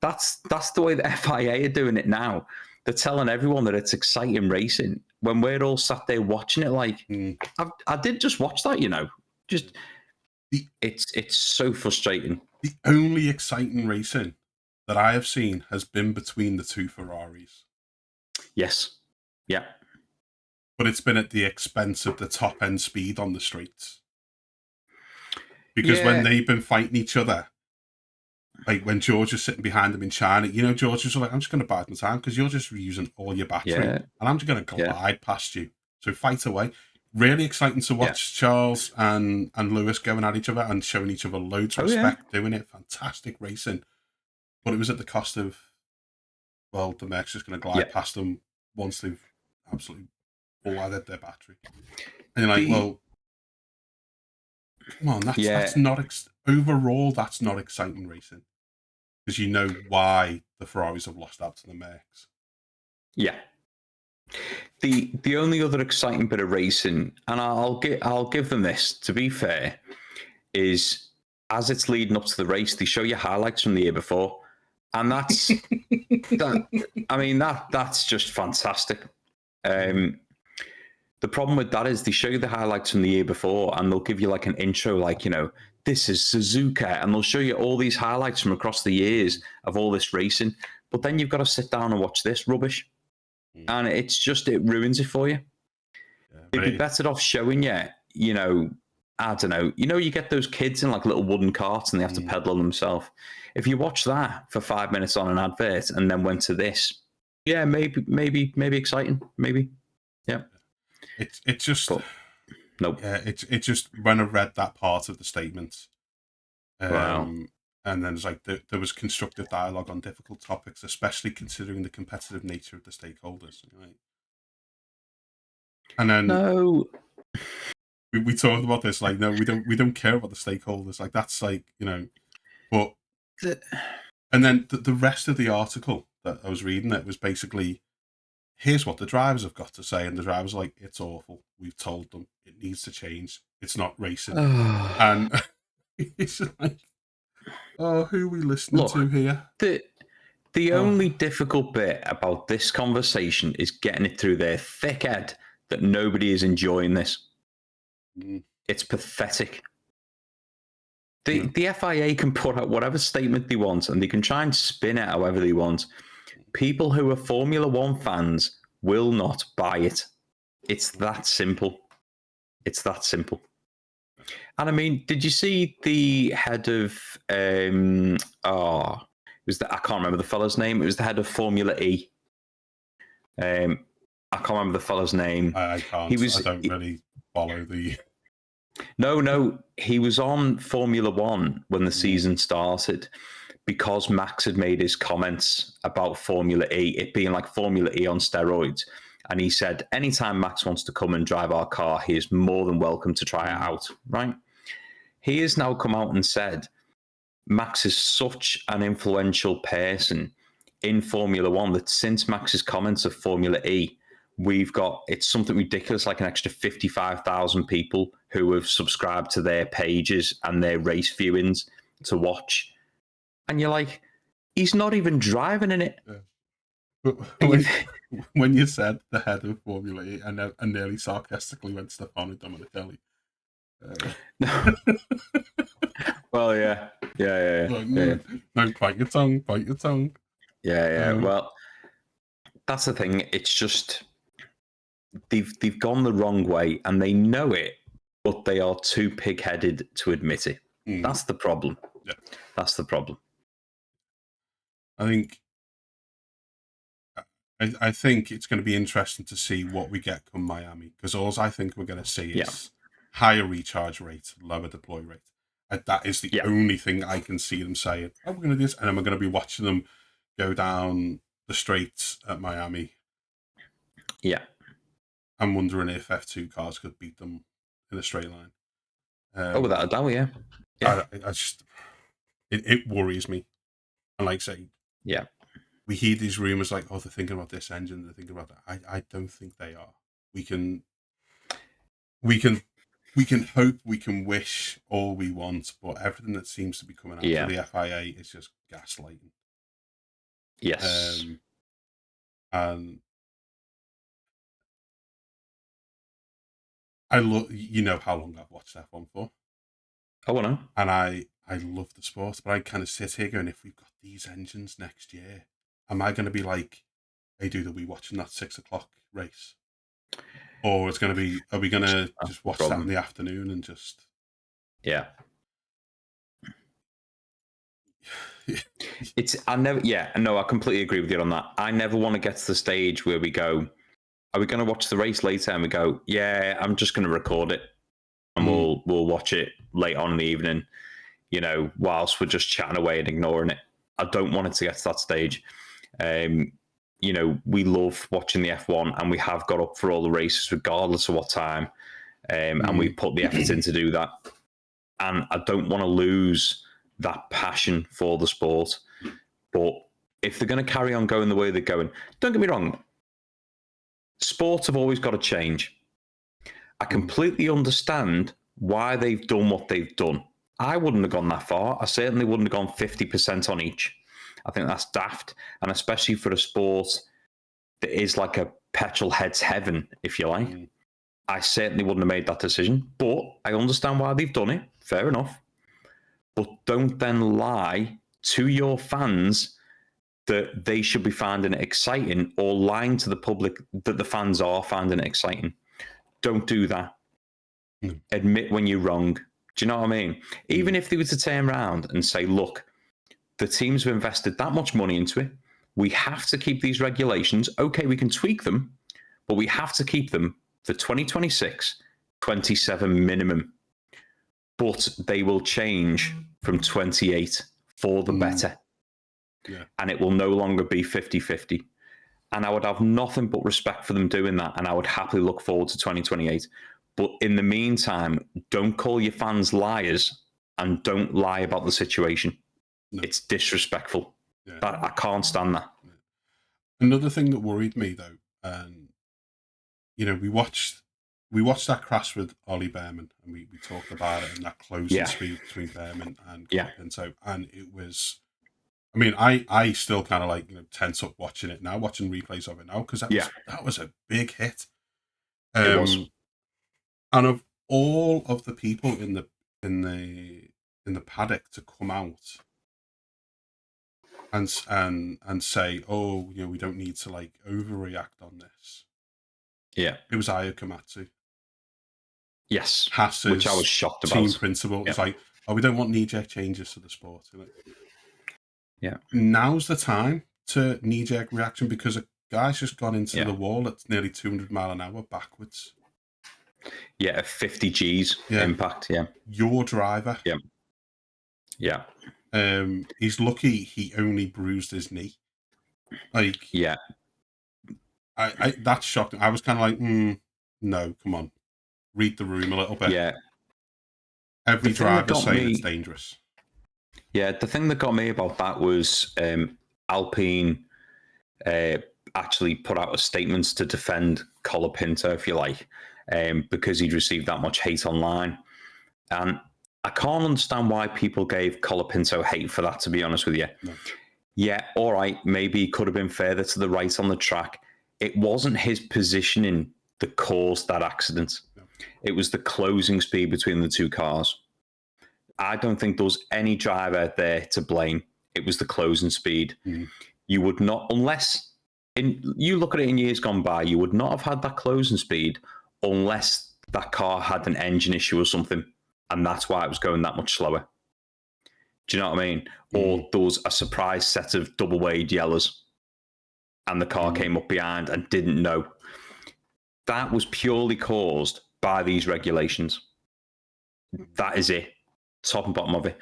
That's the way the FIA are doing it now. They're telling everyone that it's exciting racing when we're all sat there watching it. Like, I did just watch that, Just it's so frustrating. The only exciting racing that I have seen has been between the two Ferraris. Yes. Yeah. But it's been at the expense of the top end speed on the streets. Because when they've been fighting each other, like when George was sitting behind him in China, George was like, I'm just going to bide my time because you're just using all your battery. And I'm just going to glide past you. So fight away. Really exciting to watch Charles and Lewis going at each other and showing each other loads of respect, doing it. Fantastic racing. But it was at the cost of, well, the Merc's just going to glide past them once they've absolutely blooded their battery. And you're like, well, come on, that's not overall, that's not exciting racing. because you know why the Ferraris have lost out to the Mercs. Yeah. The only other exciting bit of racing, and I'll give them this, to be fair, is as it's leading up to the race, they show you highlights from the year before, and that's that's just fantastic. The problem with that is they show you the highlights from the year before, and they'll give you like an intro, like, this is Suzuka, and they'll show you all these highlights from across the years of all this racing. But then you've got to sit down and watch this rubbish, and it ruins it for you. Yeah, it'd be better off showing you, I don't know, you get those kids in like little wooden carts and they have to pedal themselves. If you watch that for 5 minutes on an advert and then went to this, yeah, maybe exciting, maybe, yeah. It's just nope. Yeah, it's just when I read that part of the statement, wow. And then it's like there was constructive dialogue on difficult topics, especially considering the competitive nature of the stakeholders. Right? And then we talked about this, like, no, we don't care about the stakeholders. Like, that's like, but and then the rest of the article that I was reading, it was basically, here's what the drivers have got to say, and the drivers are like, it's awful. We've told them it needs to change. It's not racing, and it's like, oh, who are we listening to here? The only difficult bit about this conversation is getting it through their thick head that nobody is enjoying this. It's pathetic. The FIA can put out whatever statement they want, and they can try and spin it however they want. People who are Formula One fans will not buy it. It's that simple. It's that simple. And I mean, did you see the head of it was I can't remember the fellow's name. It was the head of Formula E. I can't remember the fellow's name. I can't. I don't really follow the. No. He was on Formula One when the season started because Max had made his comments about Formula E, it being like Formula E on steroids. And he said, anytime Max wants to come and drive our car, he is more than welcome to try it out, right? He has now come out and said, Max is such an influential person in Formula One that since Max's comments of Formula E, it's something ridiculous, like an extra 55,000 people who have subscribed to their pages and their race viewings to watch. And you're like, he's not even driving in it. Yeah. But when you said the head of Formula E, I nearly sarcastically went Stefano Domenicali. Well, yeah. Like, no, bite your tongue. Yeah. Well, that's the thing. It's just they've gone the wrong way, and they know it, but they are too pig-headed to admit it. That's the problem. Yeah, that's the problem. I think it's going to be interesting to see what we get come Miami, because all I think we're going to see is higher recharge rate, lower deploy rate. That is the only thing I can see them saying, oh, we're going to do this, and then we're going to be watching them go down the straights at Miami. Yeah. I'm wondering if F2 cars could beat them in a straight line. Without a doubt, yeah. I just, it worries me. And like say, we hear these rumors like, oh, they're thinking about this engine, they're thinking about that. I don't think they are. We can hope, we can wish all we want, but everything that seems to be coming out of the FIA is just gaslighting. Yes. And I love, how long I've watched F1 for. Oh, I know. And I love the sport, but I kind of sit here going, if we've got these engines next year, am I going to be like, hey, dude, are we watching that 6 o'clock race? Or it's going to be, are we going to just watch that in the afternoon and just... Yeah. I completely agree with you on that. I never want to get to the stage where we go, are we going to watch the race later? And we go, yeah, I'm just going to record it. And we'll watch it late on in the evening, whilst we're just chatting away and ignoring it. I don't want it to get to that stage. We love watching the F1, and we have got up for all the races regardless of what time. And we put the effort in to do that. And I don't want to lose that passion for the sport. But if they're going to carry on going the way they're going, don't get me wrong, sports have always got to change. I completely understand why they've done what they've done. I wouldn't have gone that far. I certainly wouldn't have gone 50% on each. I think that's daft. And especially for a sport that is like a petrol head's heaven, if you like, I certainly wouldn't have made that decision. But I understand why they've done it. Fair enough. But don't then lie to your fans that they should be finding it exciting, or lying to the public that the fans are finding it exciting. Don't do that. Admit when you're wrong. Do you know what I mean? Even if they were to turn around and say, look, the teams have invested that much money into it. We have to keep these regulations. Okay, we can tweak them, but we have to keep them for 2026, 27 minimum. But they will change from 28 for the better. Yeah. And it will no longer be 50-50. And I would have nothing but respect for them doing that. And I would happily look forward to 2028. But in the meantime, don't call your fans liars and don't lie about the situation. No. It's disrespectful. Yeah. I can't stand that. Another thing that worried me, though, we watched that crash with Ollie Behrman, and we talked about it, and that closing speed between Behrman and Pinto, and it was. I mean, I still kind of like tense up watching it now, watching replays of it now, because that was a big hit. It was. And of all of the people in the paddock to come out and say, oh, we don't need to like overreact on this. Yeah, it was Ayo Komatsu. Yes, Haas's which I was shocked about. Team principal. It's like, oh, we don't want knee-jerk changes to the sport. Yeah. Now's the time to knee-jerk reaction, because a guy's just gone into the wall at nearly 200 mile an hour backwards. Yeah, 50 G's impact. Yeah. Your driver. Yeah. Yeah. He's lucky he only bruised his knee. Like, yeah. I that's shocking. I was kind of like, no, come on. Read the room a little bit. Yeah. Every driver's saying it's dangerous. Yeah, the thing that got me about that was Alpine actually put out a statement to defend Pinto, if you like, because he'd received that much hate online. And I can't understand why people gave Pinto hate for that, to be honest with you. No. Yeah, all right, maybe he could have been further to the right on the track. It wasn't his positioning that caused that accident. No. It was the closing speed between the two cars. I don't think there was any driver there to blame. It was the closing speed. Mm. You would not, unless you look at it in years gone by, you would not have had that closing speed unless that car had an engine issue or something, and that's why it was going that much slower. Do you know what I mean? Or there was a surprise set of double wade yellers, and the car came up behind and didn't know. That was purely caused by these regulations. That is it. Top and bottom of it.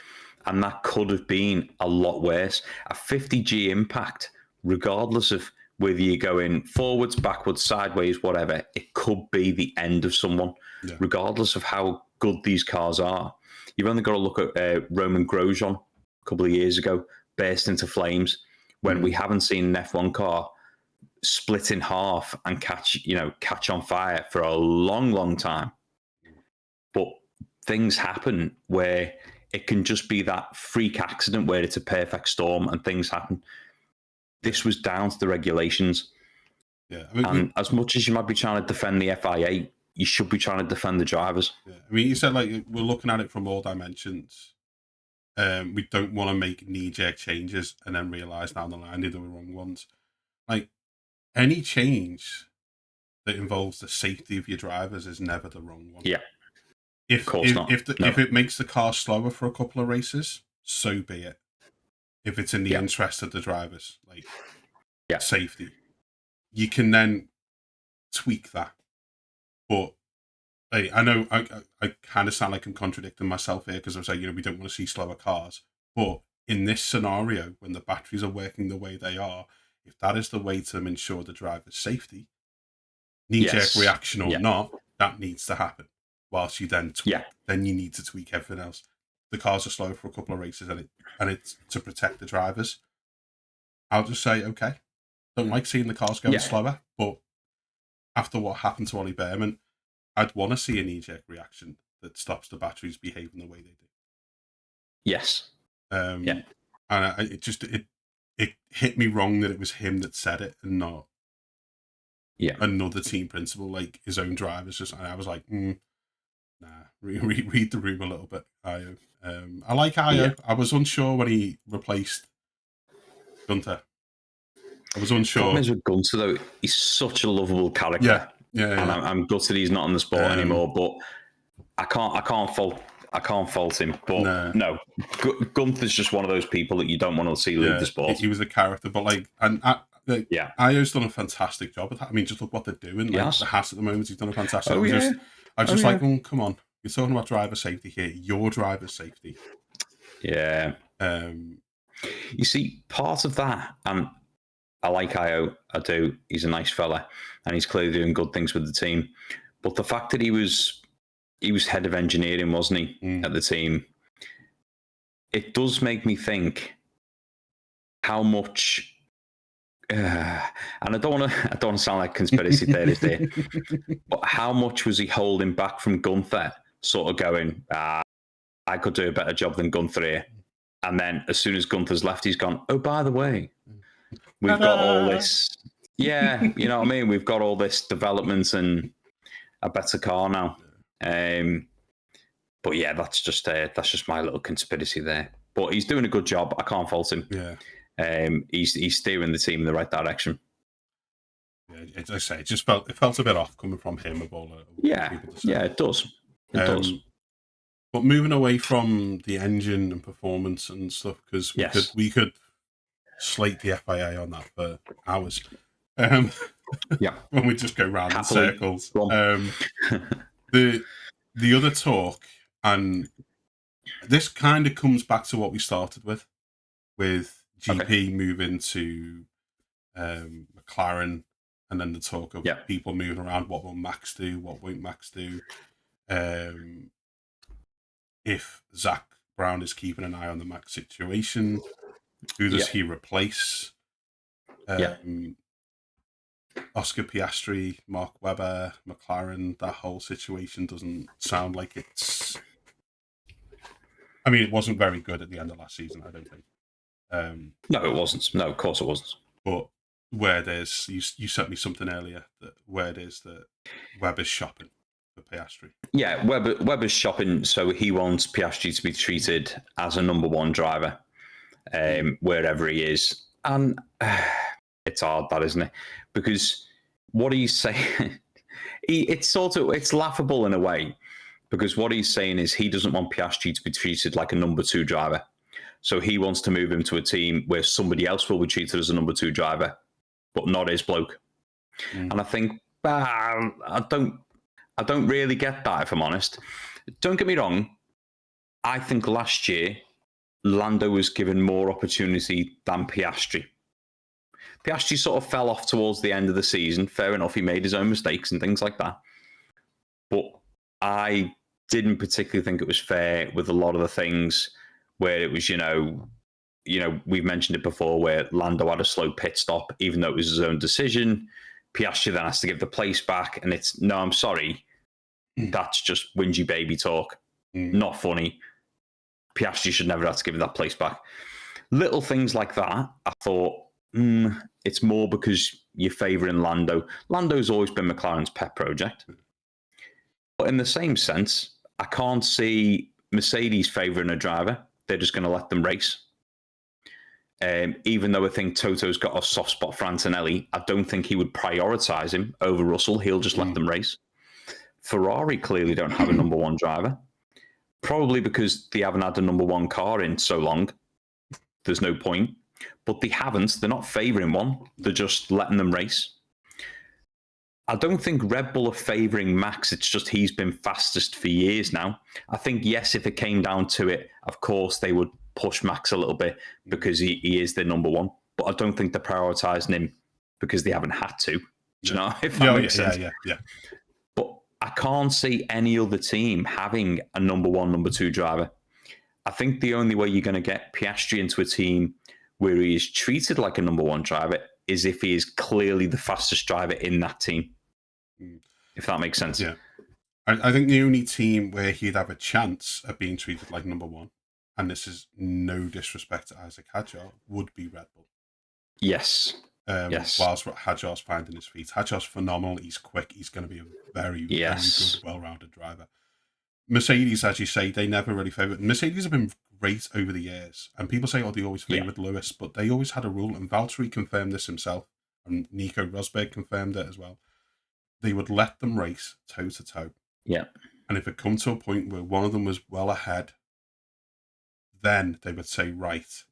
And that could have been a lot worse. A 50G impact, regardless of whether you're going forwards, backwards, sideways, whatever, it could be the end of someone, regardless of how good these cars are. You've only got to look at Roman Grosjean a couple of years ago, burst into flames, when we haven't seen an F1 car split in half and catch on fire for a long, long time. But things happen where it can just be that freak accident where it's a perfect storm and things happen. This was down to the regulations. Yeah, and as much as you might be trying to defend the FIA, you should be trying to defend the drivers. Yeah. I mean, you said like we're looking at it from all dimensions. We don't want to make knee-jerk changes and then realise down the line they're the wrong ones. Like, any change that involves the safety of your drivers is never the wrong one. Yeah. If it makes the car slower for a couple of races, so be it. If it's in the interest of the drivers, like safety, you can then tweak that. But I know I kind of sound like I'm contradicting myself here, because I'm saying we don't want to see slower cars. But in this scenario, when the batteries are working the way they are, if that is the way to ensure the driver's safety, knee-jerk reaction or not, that needs to happen. Whilst you then tweak, then you need to tweak everything else. The cars are slow for a couple of races, and it's to protect the drivers. I'll just say, okay, don't like seeing the cars going slower, but after what happened to Ollie Behrman, I'd want to see a knee-jerk reaction that stops the batteries behaving the way they do. Yes. And it hit me wrong that it was him that said it and not another team principal, like his own drivers. And I was like, nah, read the room a little bit, Io. I like Io. Yeah. I was unsure when he replaced Gunther. I was unsure. The problem is with Gunther, though, he's such a lovable character. Yeah. And I'm gutted he's not in the sport anymore. But I can't fault him. But no, Gunther's just one of those people that you don't want to see leave the sport. He was a character, but Io's done a fantastic job at that. I mean, just look what they're doing. Like the Haas at the moment, he's done a fantastic job. I just like, come on, you're talking about driver safety here. Your driver safety. Yeah. You see, part of that, I like Io, I do. He's a nice fella, and he's clearly doing good things with the team. But the fact that he was head of engineering, wasn't he, at the team? It does make me think how much. And I don't want to sound like conspiracy theorist here, but how much was he holding back from Gunther? Sort of going, I could do a better job than Gunther here. And then as soon as Gunther's left, he's gone, oh, by the way, we've got all this. Yeah, you know what I mean? We've got all this development and a better car now. But yeah, that's just my little conspiracy there. But he's doing a good job. I can't fault him. Yeah. He's steering the team in the right direction. Yeah, as I say, it felt a bit off coming from him of all people to say. Yeah, it does. It does. But moving away from the engine and performance and stuff, because we could slate the FIA on that for hours. When we just go round in circles. The other talk, and this kind of comes back to what we started with GP moving to McLaren, and then the talk of people moving around. What will Max do? What won't Max do? If Zach Brown is keeping an eye on the Max situation, who does he replace? Oscar Piastri, Mark Webber, McLaren, that whole situation doesn't sound like it's... I mean, it wasn't very good at the end of last season, I don't think. No, it wasn't. No, of course it wasn't. But where there's... You sent me something earlier, that where it is that Webber's shopping for Piastri. Yeah, Webber's shopping, so he wants Piastri to be treated as a number one driver wherever he is. And it's hard, that, isn't it? Because what he's saying, it's laughable in a way, because what he's saying is he doesn't want Piastri to be treated like a number two driver. So he wants to move him to a team where somebody else will be treated as a number two driver, but not his bloke. And I think, I don't really get that, if I'm honest. Don't get me wrong. I think last year, Lando was given more opportunity than Piastri. Piastri sort of fell off towards the end of the season. Fair enough, he made his own mistakes and things like that. But I didn't particularly think it was fair with a lot of the things where it was, we've mentioned it before, where Lando had a slow pit stop, even though it was his own decision. Piastri then has to give the place back, and it's, no, I'm sorry. That's just whingy baby talk. Not funny. Piastri should never have to give that place back. Little things like that, I thought, it's more because you're favouring Lando. Lando's always been McLaren's pet project. But in the same sense, I can't see Mercedes favouring a driver. They're just going to let them race. Even though I think Toto's got a soft spot for Antonelli, I don't think he would prioritise him over Russell. He'll just let them race. Ferrari clearly don't have a number one driver. Probably because they haven't had a number one car in so long. There's no point. But they haven't. They're not favouring one. They're just letting them race. I don't think Red Bull are favouring Max. It's just he's been fastest for years now. I think, yes, if it came down to it, of course, they would push Max a little bit because he is their number one. But I don't think they're prioritising him because they haven't had to. Do you know? If that makes sense. Yeah. But I can't see any other team having a number one, number two driver. I think the only way you're going to get Piastri into a team where he is treated like a number one driver is if he is clearly the fastest driver in that team. If that makes sense. Yeah. I think the only team where he'd have a chance of being treated like number one, and this is no disrespect to Isaac Hadjar, would be Red Bull. Yes. Whilst Hadjar's finding his feet. Hadjar's phenomenal. He's quick. He's going to be a very, very good, well-rounded driver. Mercedes, as you say, they never really favoured. Mercedes have been great over the years, and people say, they always favoured Lewis, but they always had a rule, and Valtteri confirmed this himself, and Nico Rosberg confirmed it as well. They would let them race toe-to-toe. Yeah. And if it come to a point where one of them was well ahead, then they would say, right,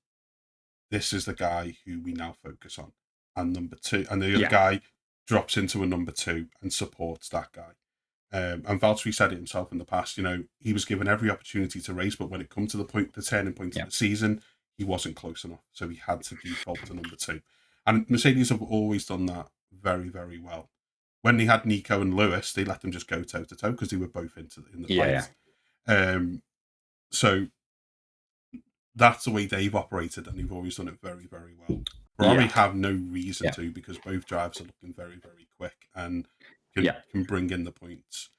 this is the guy who we now focus on. And number two, and the other guy drops into a number two and supports that guy. And Valtteri said it himself in the past, he was given every opportunity to race, but when it come to the turning point of the season, he wasn't close enough. So he had to default to number two. And Mercedes have always done that very, very well. When they had Nico and Lewis, they let them just go toe-to-toe because they were both in the fight. Yeah. So that's the way they've operated, and they've always done it very, very well. Ferrari have no reason to, because both drivers are looking very, very quick and can bring in the points.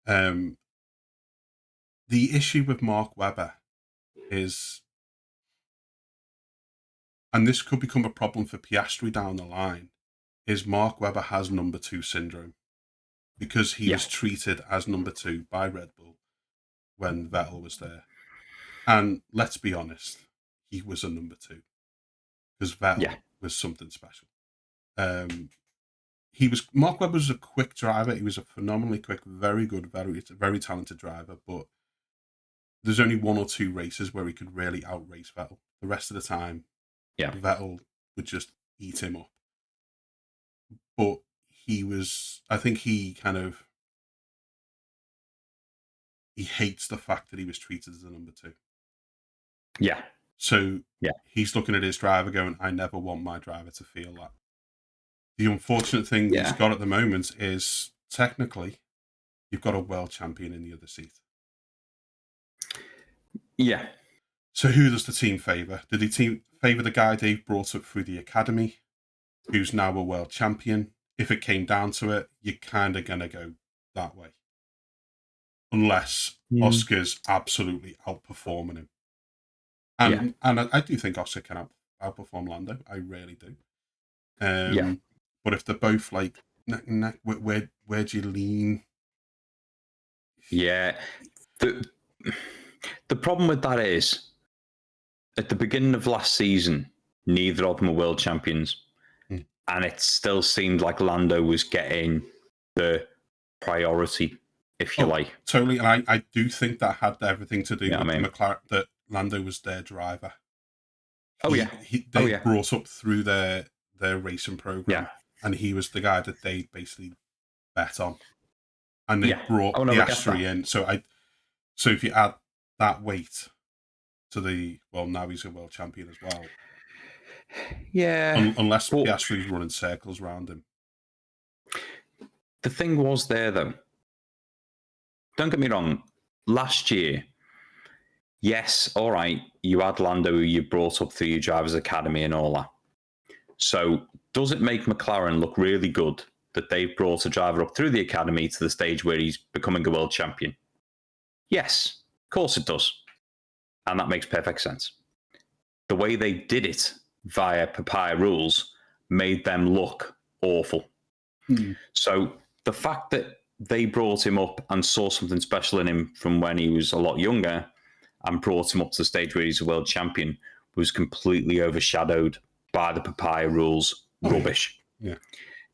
The issue with Mark Webber is, and this could become a problem for Piastri down the line, is Mark Webber has number two syndrome because he was treated as number two by Red Bull when Vettel was there. And let's be honest, he was a number two because Vettel was something special. Mark Webber was a quick driver. He was a phenomenally quick, very good, very talented driver. But there's only one or two races where he could really outrace Vettel. The rest of the time, Vettel would just eat him up. But I think he hates the fact that he was treated as a number two. Yeah. So he's looking at his driver going, I never want my driver to feel that. The unfortunate thing he's got at the moment is, technically, you've got a world champion in the other seat. Yeah. So who does the team favour? Did the team favour the guy they've brought up through the academy, who's now a world champion? If it came down to it, you're kind of going to go that way. Unless Oscar's absolutely outperforming him. And I do think Oscar can outperform Lando. I really do. But if they're both like neck and neck, where do you lean? Yeah. The problem with that is, at the beginning of last season, neither of them were world champions. And it still seemed like Lando was getting the priority, if you like. Totally. And I do think that had everything to do with McLaren, that Lando was their driver. They brought up through their racing program, and he was the guy that they basically bet on, and they brought Piastri in. So if you add that weight to now he's a world champion as well. Yeah, unless Piastri's running circles around him. The thing was there, though. Don't get me wrong. Last year, yes, all right, you had Lando, who you brought up through your driver's academy and all that. So does it make McLaren look really good that they've brought a driver up through the academy to the stage where he's becoming a world champion? Yes, of course it does. And that makes perfect sense. The way they did it via papaya rules made them look awful. So the fact that they brought him up and saw something special in him from when he was a lot younger and brought him up to the stage where he's a world champion was completely overshadowed by the papaya rules rubbish. Yeah.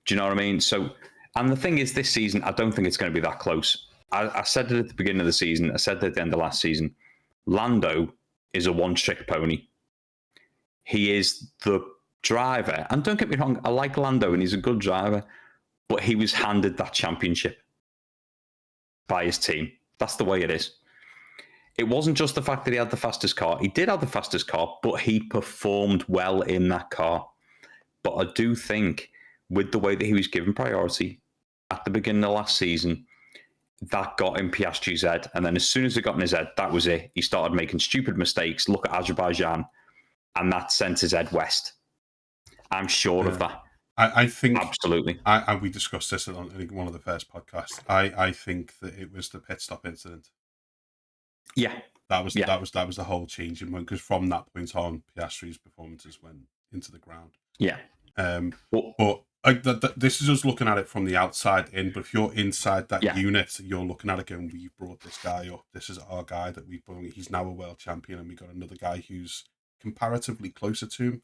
Do you know what I mean? So, and the thing is, this season, I don't think it's going to be that close. I said it at the beginning of the season. I said it at the end of last season. Lando is a one-trick pony. He is the driver. And don't get me wrong, I like Lando and he's a good driver, but he was handed that championship by his team. That's the way it is. It wasn't just the fact that he had the fastest car. He did have the fastest car, but he performed well in that car. But I do think with the way that he was given priority at the beginning of last season, that got in Piastri's head. And then as soon as it got in his head, that was it. He started making stupid mistakes. Look at Azerbaijan. and that sent his head west. I'm sure of that. I think absolutely. We discussed this on one of the first podcasts. I think that it was the pit stop incident. Yeah, that was the whole change in because from that point on, Piastri's performances went into the ground. Yeah. But this is us looking at it from the outside in. But if you're inside that unit, you're looking at it going, "We've brought this guy up. This is our guy that we've brought. He's now a world champion, and we got another guy who's comparatively closer to him.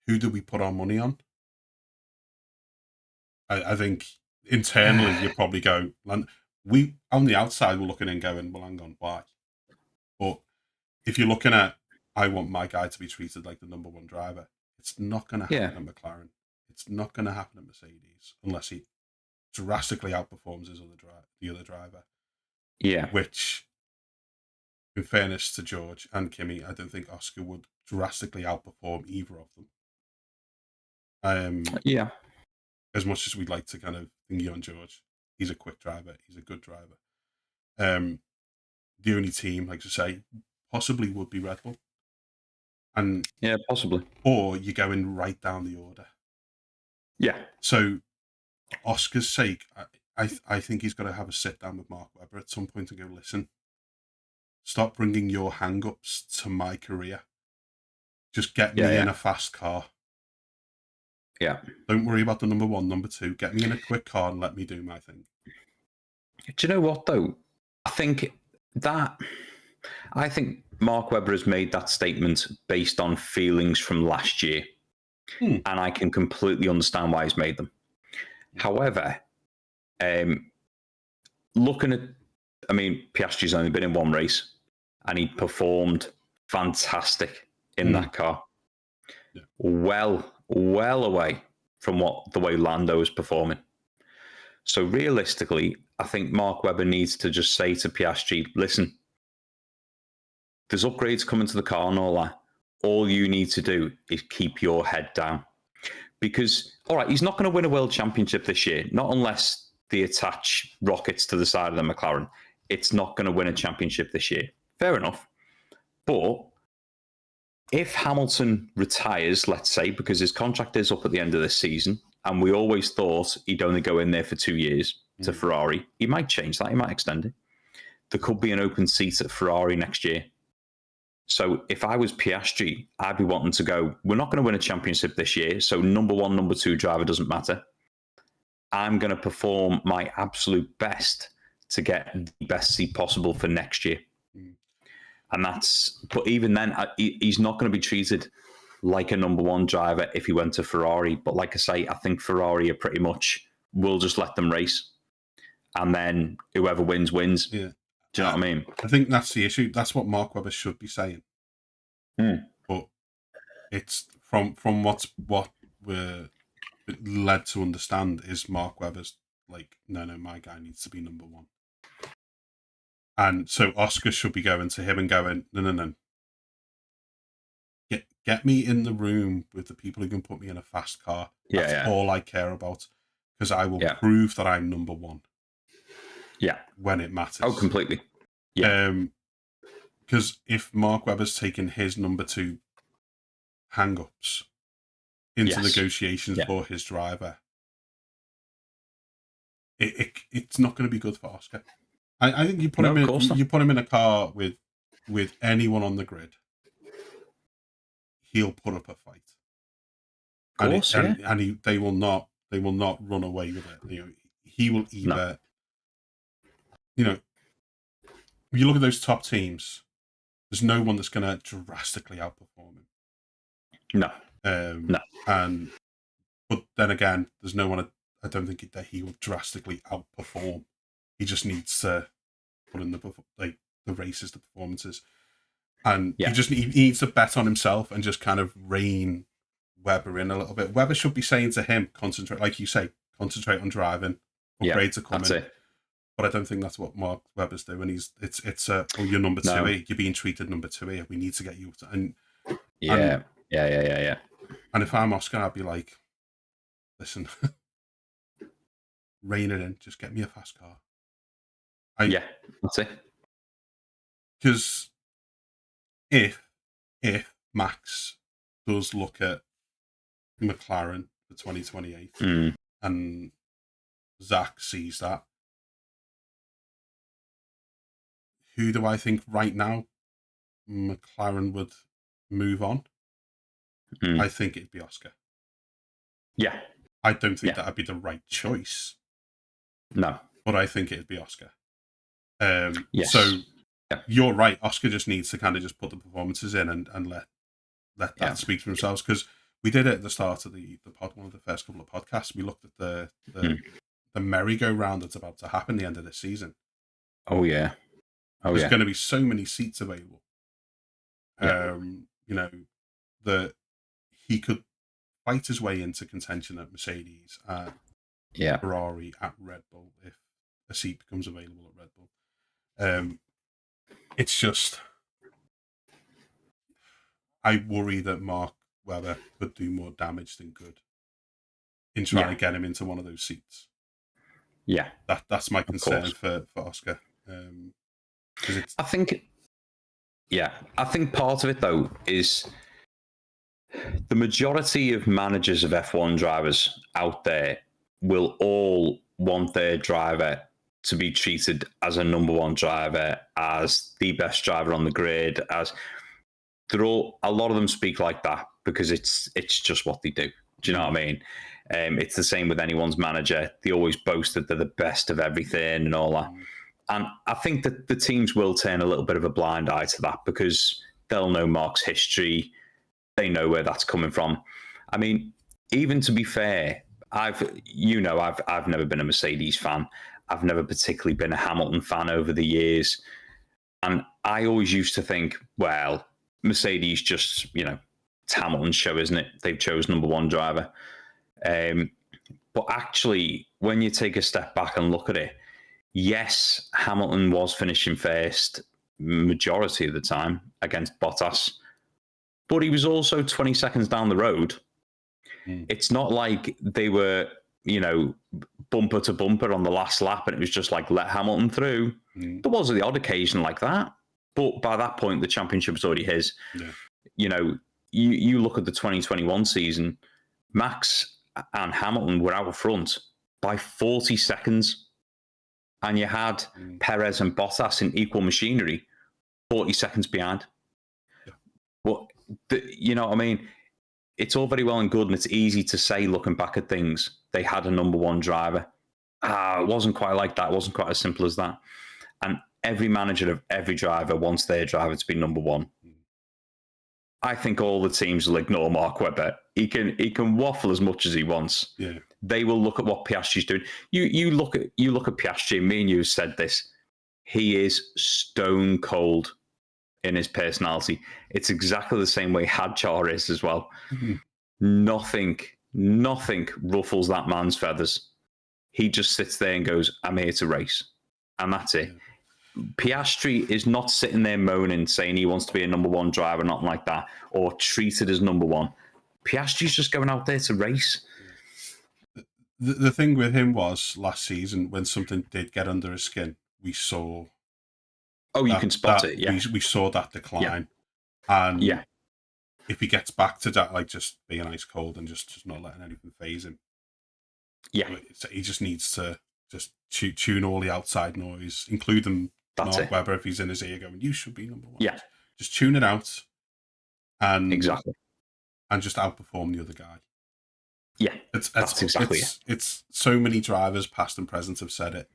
Who do we put our money on?" I think internally you probably go, we on the outside we're looking and going, well, hang on, why? But if you're looking at, I want my guy to be treated like the number one driver, it's not going to happen at McLaren. It's not going to happen at Mercedes unless he drastically outperforms the other driver. Yeah. Which, in fairness to George and Kimi, I don't think Oscar would drastically outperform either of them. Yeah. As much as we'd like to kind of thingy on George, he's a quick driver. He's a good driver. The only team, like to say, possibly would be Red Bull. And yeah, possibly. Or you're going right down the order. Yeah. So, for Oscar's sake, I think he's got to have a sit down with Mark Webber at some point and go, listen, stop bringing your hang-ups to my career. Just get me in a fast car. Yeah. Don't worry about the number one, number two. Get me in a quick car and let me do my thing. Do you know what, though? I think Mark Webber has made that statement based on feelings from last year. And I can completely understand why he's made them. However, looking at, Piastri's only been in one race and he performed fantastic in that car. Yeah. Well away from the way Lando is performing. So realistically, I think Mark Webber needs to just say to Piastri, listen, there's upgrades coming to the car and all that. All you need to do is keep your head down. Because, all right, he's not going to win a world championship this year, not unless they attach rockets to the side of the McLaren. It's not going to win a championship this year. Fair enough. But if Hamilton retires, let's say, because his contract is up at the end of this season, and we always thought he'd only go in there for 2 years to Ferrari, he might change that. He might extend it. There could be an open seat at Ferrari next year. So if I was Piastri, I'd be wanting to go, we're not going to win a championship this year, so number one, number two driver doesn't matter. I'm going to perform my absolute best to get the best seat possible for next year. And but even then, he's not going to be treated like a number one driver if he went to Ferrari. But like I say, I think Ferrari are pretty much, we'll just let them race. And then whoever wins, wins. Yeah. Do you know what I mean? I think that's the issue. That's what Mark Webber should be saying. But it's from what we're led to understand is Mark Webber's like, no, my guy needs to be number one. And so Oscar should be going to him and going, no. Get me in the room with the people who can put me in a fast car. That's all I care about. Because I will prove that I'm number one. Yeah. When it matters. Oh, completely. Yeah. Because if Mark Webber's taken his number two hang-ups into negotiations for his driver, it's not going to be good for Oscar. I think you put him in a car with anyone on the grid, he'll put up a fight. Of course, and they will not run away with it. He will either, when you look at those top teams, there's no one that's going to drastically outperform him. No. No. But then again, there's no one. I don't think that he will drastically outperform. He just needs to put in the races, the performances, and he needs to bet on himself and just kind of rein Webber in a little bit. Webber should be saying to him, concentrate, like you say, concentrate on driving. Upgrades are coming. That's it. But I don't think that's what Mark Webber's doing. It's you're number two here. You're being treated number two here. We need to get you Yeah. And if I'm Oscar, I'd be like, listen, rein it in. Just get me a fast car. That's it. Because if Max does look at McLaren for 2028 and Zach sees that, who do I think right now McLaren would move on? I think it'd be Oscar. Yeah. I don't think that'd be the right choice. No. But I think it'd be Oscar. Yes. So you're right. Oscar just needs to kind of just put the performances in and let that speak for themselves. Because we did it at the start of the pod, one of the first couple of podcasts. We looked at the merry-go-round that's about to happen at the end of this season. Oh yeah. There's going to be so many seats available. You know, that he could fight his way into contention at Mercedes, at Ferrari, at Red Bull, if a seat becomes available at Red Bull. It's just, I worry that Mark Webber could do more damage than good in trying to get him into one of those seats. Yeah, that's my concern for Oscar. I think part of it though is the majority of managers of F1 drivers out there will all want their driver to be treated as a number one driver, as the best driver on the grid, as a lot of them speak like that because it's just what they do. Do you know what I mean? It's the same with anyone's manager. They always boast that they're the best of everything and all that. And I think that the teams will turn a little bit of a blind eye to that because they'll know Mark's history. They know where that's coming from. I mean, even to be fair, I've never been a Mercedes fan. I've never particularly been a Hamilton fan over the years. And I always used to think, well, Mercedes just, it's Hamilton's show, isn't it? They've chose number one driver. But actually, when you take a step back and look at it, yes, Hamilton was finishing first majority of the time against Bottas, but he was also 20 seconds down the road. It's not like they were, bumper to bumper on the last lap and it was just like, let Hamilton through. There was the odd occasion like that, but by that point, the championship was already his. You look at the 2021 season, Max and Hamilton were out front by 40 seconds. And you had Perez and Bottas in equal machinery 40 seconds behind. But, you know what I mean? It's all very well and good, and it's easy to say, looking back at things, they had a number one driver. It wasn't quite like that. It wasn't quite as simple as that. And every manager of every driver wants their driver to be number one. I think all the teams will ignore Mark Webber. He can waffle as much as he wants. Yeah. They will look at what Piastri's doing. You look at Piastri, and me and you have said this. He is stone cold in his personality. It's exactly the same way Hadjar is as well. Nothing ruffles that man's feathers. He just sits there and goes, I'm here to race. And that's it. Piastri is not sitting there moaning, saying he wants to be a number one driver, nothing like that, or treated as number one. Piastri's just going out there to race. The thing with him was last season when something did get under his skin, we saw. Oh, you can spot it. Yeah, we saw that decline, and if he gets back to that, like just being ice cold and just not letting anything phase him, he just needs to just tune all the outside noise, including Mark Webber if he's in his ear going, "You should be number one." Yeah, just tune it out, and and just outperform the other guy. Yeah, that's exactly it. It's so many drivers, past and present, have said it.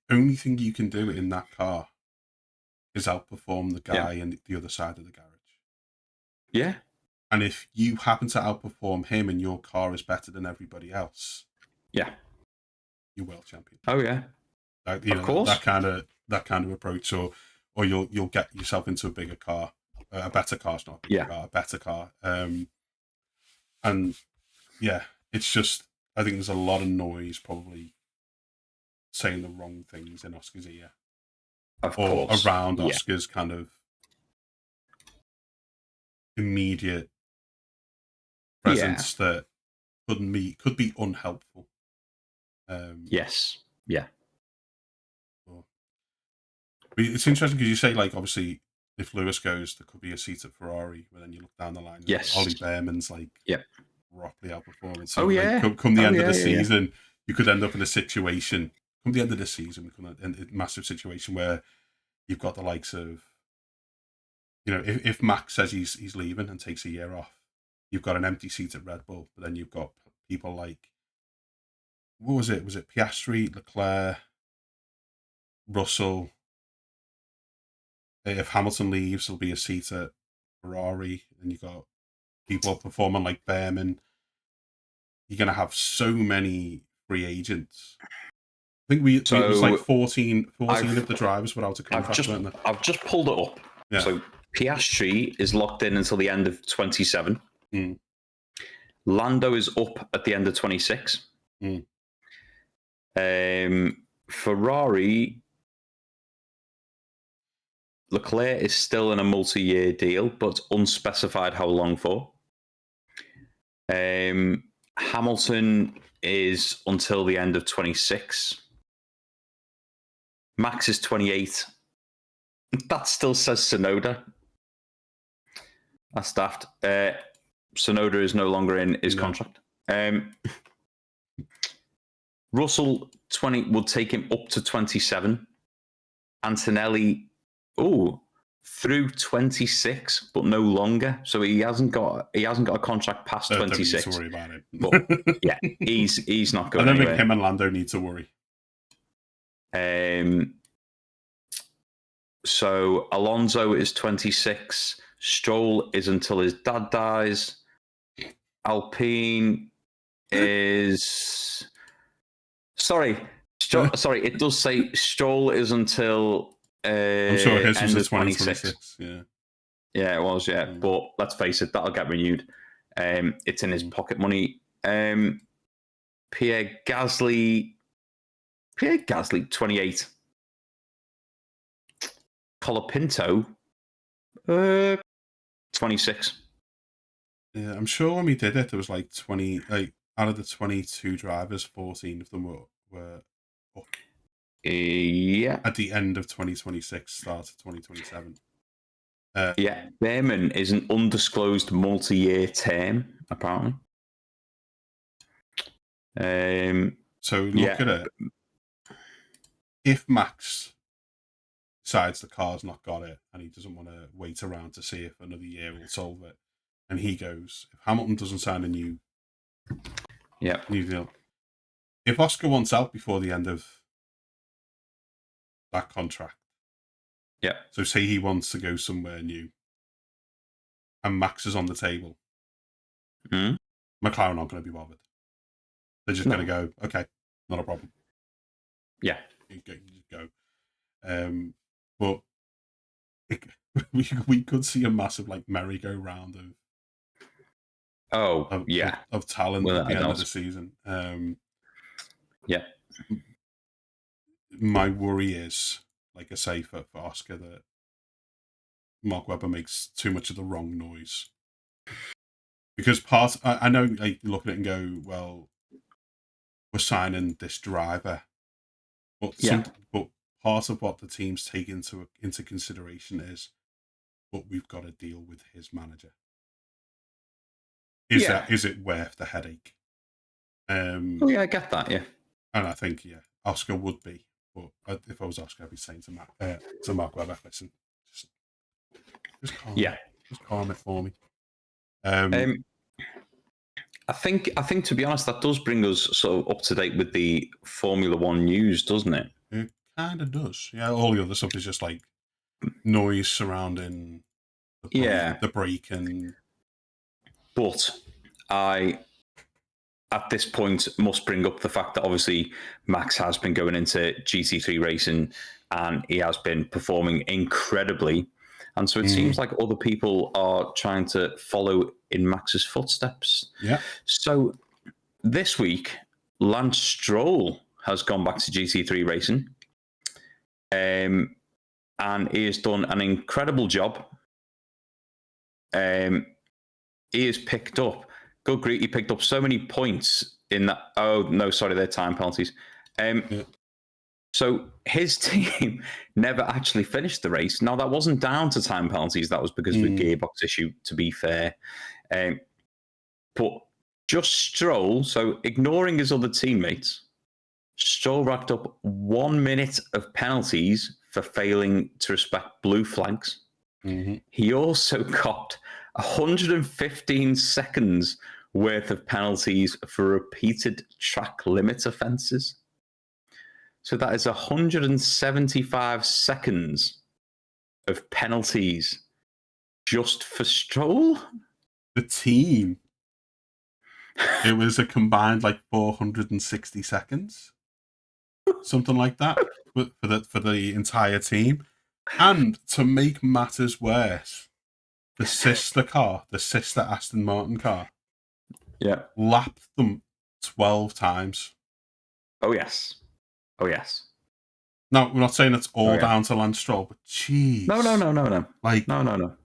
Only thing you can do in that car is outperform the guy in the other side of the garage. Yeah. And if you happen to outperform him and your car is better than everybody else, you're world champion. Oh yeah. Of course. That kind of approach, or you'll get yourself into a bigger car, a better car, it's not a bigger car, a better car. And it's just, I think there's a lot of noise probably saying the wrong things in Oscar's ear. Of course. Around Oscar's kind of immediate presence that could be unhelpful. Yes. Yeah. It's interesting because you say, like, obviously if Lewis goes, there could be a seat at Ferrari, but then you look down the line. Yes. Ollie Behrman's like yep. properly outperforming. So come the end of the season, you could end up in a situation. Come the end of the season, we could end a massive situation where you've got the likes of, if Max says he's leaving and takes a year off, you've got an empty seat at Red Bull, but then you've got people like, what was it? Was it Piastri, Leclerc, Russell? If Hamilton leaves, there'll be a seat at Ferrari, and you've got people performing like Behrman. You're going to have so many free agents. I think it was like 14 of the drivers were out of contract, weren't they? I've just pulled it up. Yeah. So Piastri is locked in until the end of 27. Lando is up at the end of 26. Ferrari, Leclerc is still in a multi-year deal, but unspecified how long for. Hamilton is until the end of 26. Max is 28. That still says Tsunoda. That's daft. Tsunoda is no longer in his contract. Russell 20 will take him up to 27. Antonelli, through 26, but no longer. So he hasn't got a contract past 26. Don't need to worry about it. But yeah, he's not going. I don't think him and Lando need to worry. So Alonso is 26. Stroll is until his dad dies. Alpine is sorry. It does say Stroll is until. I'm sure his was 2026. Yeah, it was. Yeah, but let's face it, that'll get renewed. It's in his pocket money. Pierre Gasly, 28. Colapinto, 26. Yeah, I'm sure when we did it, there was like 20. Like out of the 22 drivers, 14 of them were up. Yeah. At the end of 2026, start of 2027. Behrman is an undisclosed multi-year term, apparently. So look at it. If Max decides the car's not got it and he doesn't want to wait around to see if another year will solve it, and he goes, if Hamilton doesn't sign a new deal, if Oscar wants out before the end of that contract, so say he wants to go somewhere new, and Max is on the table, McLaren aren't going to be bothered. They're just going to go, okay, not a problem. Yeah, you just go. But we could see a massive like merry-go-round of talent at the end of the season. My worry is, like I say, for Oscar, that Mark Webber makes too much of the wrong noise. Because I know, like, you look at it and go, well, we're signing this driver, but part of what the teams take into consideration is, but we've got to deal with his manager. Is it worth the headache? I get that. Yeah, and I think Oscar would be. But if I was Oscar, I'd be saying to Mark Webber, listen, just calm it for me. I think to be honest, that does bring us sort of up to date with the Formula One news, doesn't it? It kind of does. Yeah, all the other stuff is just like noise surrounding the break and. But I, at this point, must bring up the fact that obviously Max has been going into GT3 racing and he has been performing incredibly. And so it seems like other people are trying to follow in Max's footsteps. Yeah. So this week, Lance Stroll has gone back to GT3 racing. And he has done an incredible job. He has picked up, he picked up so many points in that. Oh, no, sorry, they're time penalties. So his team never actually finished the race. Now, that wasn't down to time penalties. That was because of a gearbox issue, to be fair. But just Stroll, so ignoring his other teammates, Stroll racked up 1 minute of penalties for failing to respect blue flags. He also copped 115 seconds worth of penalties for repeated track limit offences. So that is 175 seconds of penalties just for Stroll. The team. It was a combined like 460 seconds, something like that, for the entire team. And to make matters worse, the sister Aston Martin car, lapped them 12 times. Oh yes. Now, we're not saying it's all down to Lance Stroll, but jeez. No. Like, no.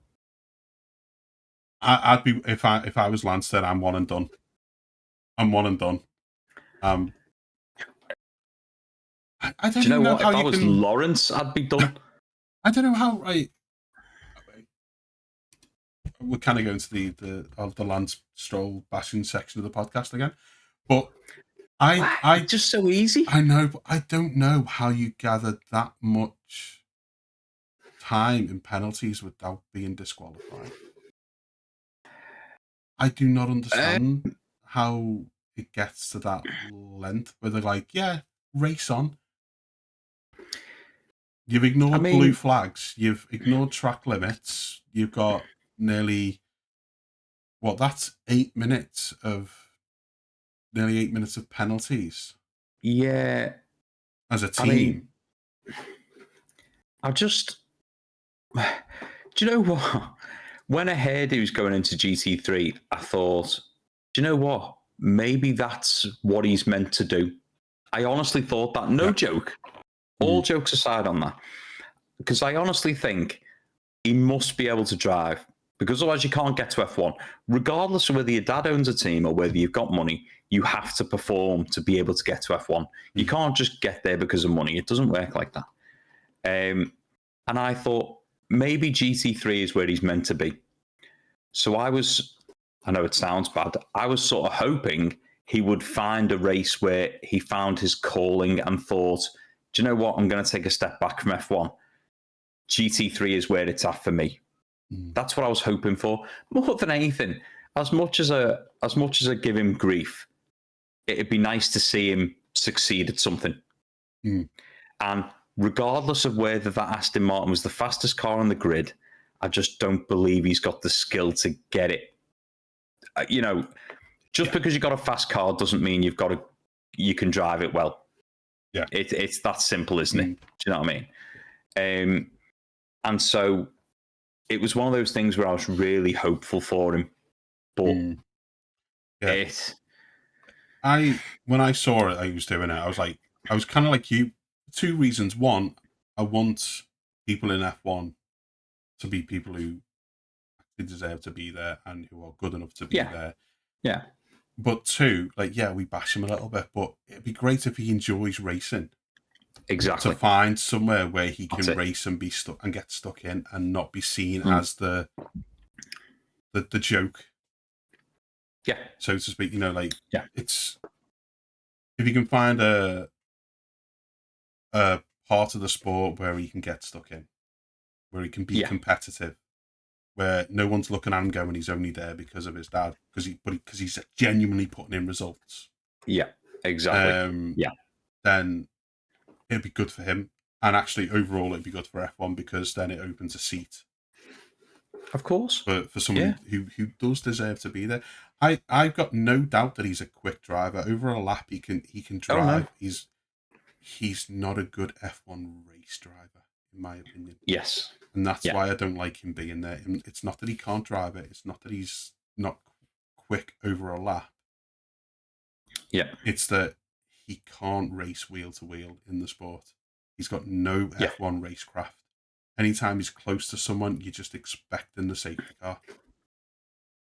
I'd be if I was Lance, then I'm one and done. I don't Do you know even know what? how if you I was can... Lawrence, I'd be done. I don't know how. Right, we're kind of going to the Lance Stroll bashing section of the podcast again, but I just so easy. I know, but I don't know how you gathered that much time in penalties without being disqualified. I do not understand how it gets to that length where they're like, yeah, race on. You've ignored blue flags. You've ignored track limits. You've got nearly, that's 8 minutes of penalties. Yeah. As a team. I just, do you know what? When I heard he was going into GT3, I thought, do you know what? Maybe that's what he's meant to do. I honestly thought that. No joke. All jokes aside on that. Because I honestly think he must be able to drive. Because otherwise you can't get to F1. Regardless of whether your dad owns a team or whether you've got money, you have to perform to be able to get to F1. You can't just get there because of money. It doesn't work like that. And I thought maybe GT3 is where he's meant to be. So I know it sounds bad, I was sort of hoping he would find a race where he found his calling and thought, do you know what? I'm going to take a step back from F1. GT3 is where it's at for me. That's what I was hoping for. More than anything, as much as I give him grief, it'd be nice to see him succeed at something. And regardless of whether that Aston Martin was the fastest car on the grid, I just don't believe he's got the skill to get it. Because you've got a fast car doesn't mean you can drive it well. Yeah, it's that simple, isn't it? Do you know what I mean? And so it was one of those things where I was really hopeful for him, but when I saw it, I was doing it. I was kind of like you. 2 reasons. One, I want people in F1 to be people who deserve to be there and who are good enough to be there. Yeah. But 2, we bash him a little bit, but it'd be great if he enjoys racing. Exactly. To find somewhere where he can race and be stuck and get stuck in and not be seen as the joke. Yeah. So to speak, it's if you can find a part of the sport where he can get stuck in, where he can be competitive, where no one's looking at him going, he's only there because of his dad, because he's genuinely putting in results. Yeah, exactly. Then it'd be good for him, and actually overall it'd be good for F1 because then it opens a seat. Of course. For someone who does deserve to be there. I've got no doubt that he's a quick driver. Over a lap he can drive. Oh, no. He's not a good F1 race driver, in my opinion. Yes. And that's why I don't like him being there. It's not that he can't drive it. It's not that he's not quick over a lap. Yeah. It's that he can't race wheel to wheel in the sport. He's got no F1 racecraft. Anytime he's close to someone, you're just expecting the safety car.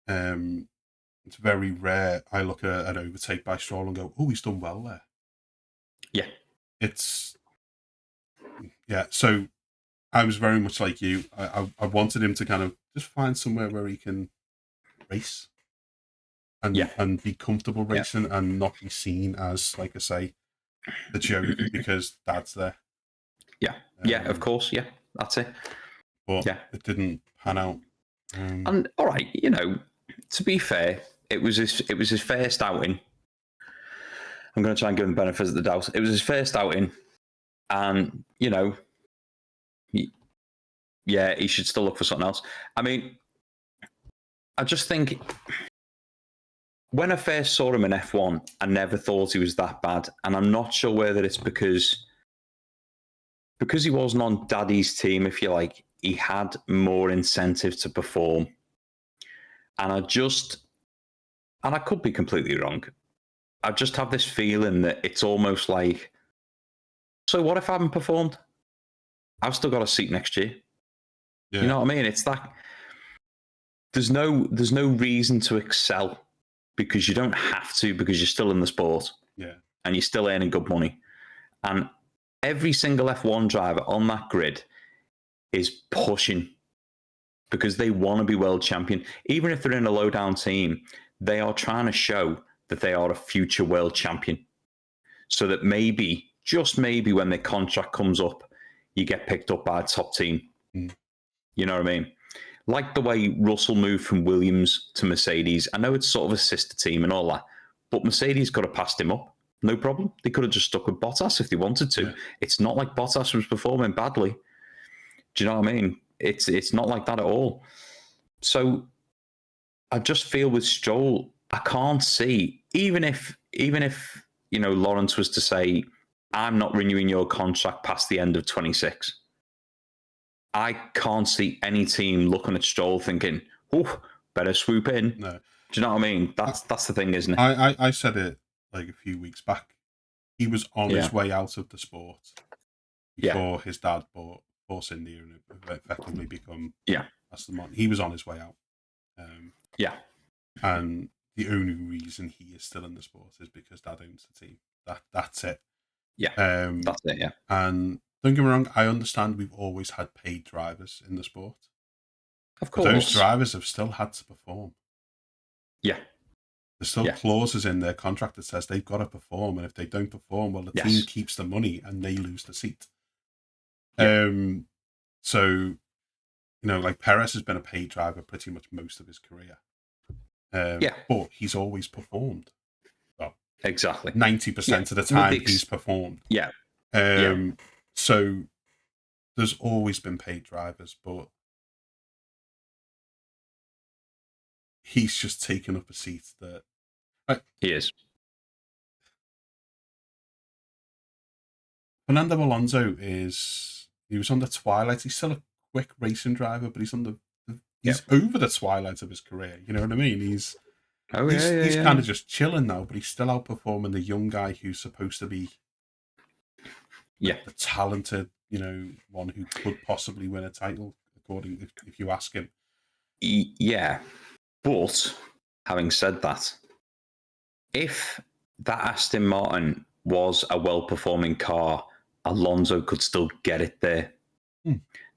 It's very rare I look at an overtake by Stroll and go, oh, he's done well there. Yeah. It's Yeah, so I was very much like you. I wanted him to kind of just find somewhere where he can race and be comfortable racing and not be seen as, like I say, the joke because Dad's there. Yeah, of course. Yeah, that's it. But it didn't pan out. And all right, to be fair, it was his first outing. I'm going to try and give him the benefit of the doubt. It was his first outing, and he should still look for something else. I mean, I just think when I first saw him in F1, I never thought he was that bad, and I'm not sure whether it's because he wasn't on Daddy's team, if you like. He had more incentive to perform, and I could be completely wrong. I just have this feeling that it's almost like, so what if I haven't performed? I've still got a seat next year. Yeah. You know what I mean? It's that there's no reason to excel because you don't have to, because you're still in the sport. Yeah. And you're still earning good money. And every single F1 driver on that grid is pushing because they want to be world champion. Even if they're in a low down team, they are trying to show that they are a future world champion. So that maybe, just maybe, when their contract comes up, you get picked up by a top team. You know what I mean? Like the way Russell moved from Williams to Mercedes. I know it's sort of a sister team and all that, but Mercedes could have passed him up. No problem. They could have just stuck with Bottas if they wanted to. Yeah. It's not like Bottas was performing badly. Do you know what I mean? It's not like that at all. So I just feel with Stroll, I can't see, even if Lawrence was to say, I'm not renewing your contract past the end of 26. I can't see any team looking at Stroll thinking, oh, better swoop in. No. Do you know what I mean? That's the thing, isn't it? I said it like a few weeks back. He was on his way out of the sport before his dad bought Force India and effectively become Aston Martin. He was on his way out. And the only reason he is still in the sport is because Dad owns the team. That's it. Yeah. That's it. Yeah. And don't get me wrong, I understand we've always had paid drivers in the sport. Of course. But those drivers have still had to perform. Yeah. There's still clauses in their contract that says they've got to perform, and if they don't perform, well, the team keeps the money and they lose the seat. Yeah. So, like Perez has been a paid driver pretty much most of his career. But he's always performed. Well, exactly. 90% of the time he's performed. Yeah. So there's always been paid drivers, but he's just taken up a seat that he is. Fernando Alonso he was on the twilight. He's still a quick racing driver, but he's on he's over the twilight of his career. You know what I mean? He's kind of just chilling now, but he's still outperforming the young guy who's supposed to be the talented, one who could possibly win a title, according if you ask him. Yeah, but having said that, if that Aston Martin was a well-performing car, Alonso could still get it there.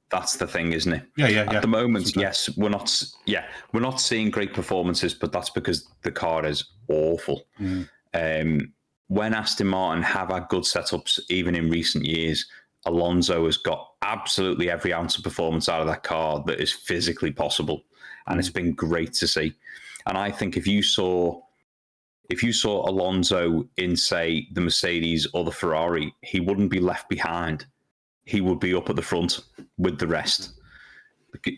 That's the thing, isn't it? Yeah. At the moment, yes, we're not seeing great performances, but that's because the car is awful. When Aston Martin have had good setups, even in recent years, Alonso has got absolutely every ounce of performance out of that car that is physically possible, and it's been great to see. And I think if you saw Alonso in, say, the Mercedes or the Ferrari, he wouldn't be left behind. He would be up at the front with the rest.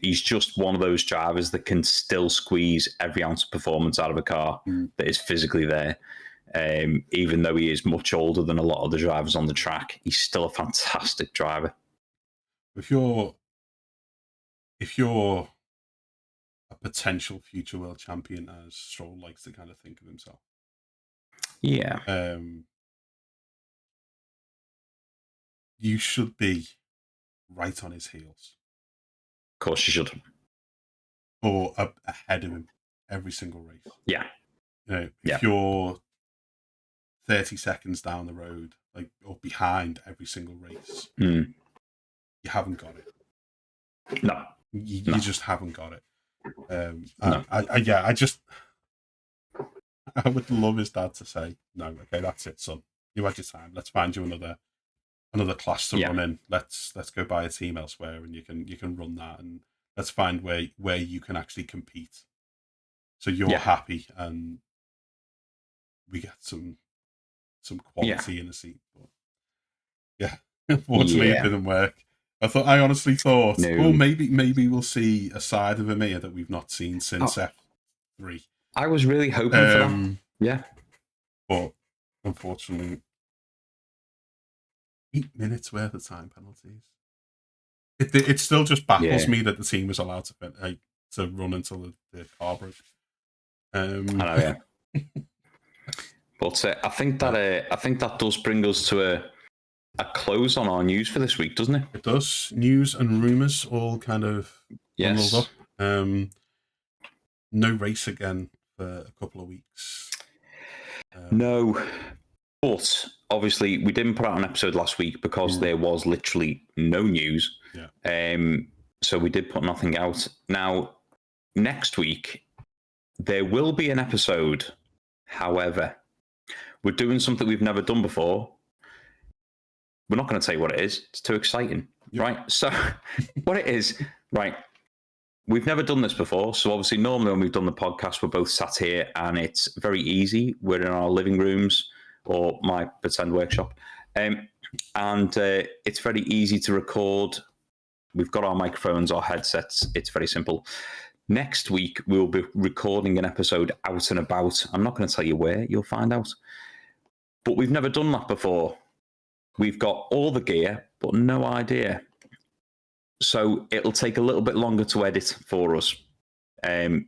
He's just one of those drivers that can still squeeze every ounce of performance out of a car that is physically there. Even though he is much older than a lot of the drivers on the track, he's still a fantastic driver. If you're a potential future world champion, as Stroll likes to kind of think of himself, you should be right on his heels. Of course you should. Or ahead of him every single race. Yeah. If you're 30 seconds down the road, or behind every single race, haven't got it. No. You just haven't got it. No. I would love his dad to say, no, okay, that's it, son. You had your time. Let's find you another class to run in. Let's go buy a team elsewhere, and you can run that, and let's find where you can actually compete. So you're happy, and we get some quality in the seat. But unfortunately, it didn't work. I honestly thought, well, maybe we'll see a side of Amir that we've not seen since F3. I was really hoping for that. Yeah. But unfortunately, 8 minutes worth of time penalties. It still just baffles me that the team was allowed to run until the car broke. I know, yeah. But I think that does bring us to a close on our news for this week, doesn't it? It does. News and rumours all kind of bundled up. No race again for a couple of weeks. No. But obviously, we didn't put out an episode last week because there was literally no news. Yeah. So we did put nothing out. Now, next week, there will be an episode. However, we're doing something we've never done before. We're not going to tell you what it is. It's too exciting, right? So what it is, right, we've never done this before. So obviously, normally when we've done the podcast, we're both sat here and it's very easy. We're in our living rooms or my pretend workshop. And it's very easy to record. We've got our microphones, our headsets. It's very simple. Next week, we'll be recording an episode out and about. I'm not going to tell you where, you'll find out. But we've never done that before. We've got all the gear, but no idea. So it'll take a little bit longer to edit for us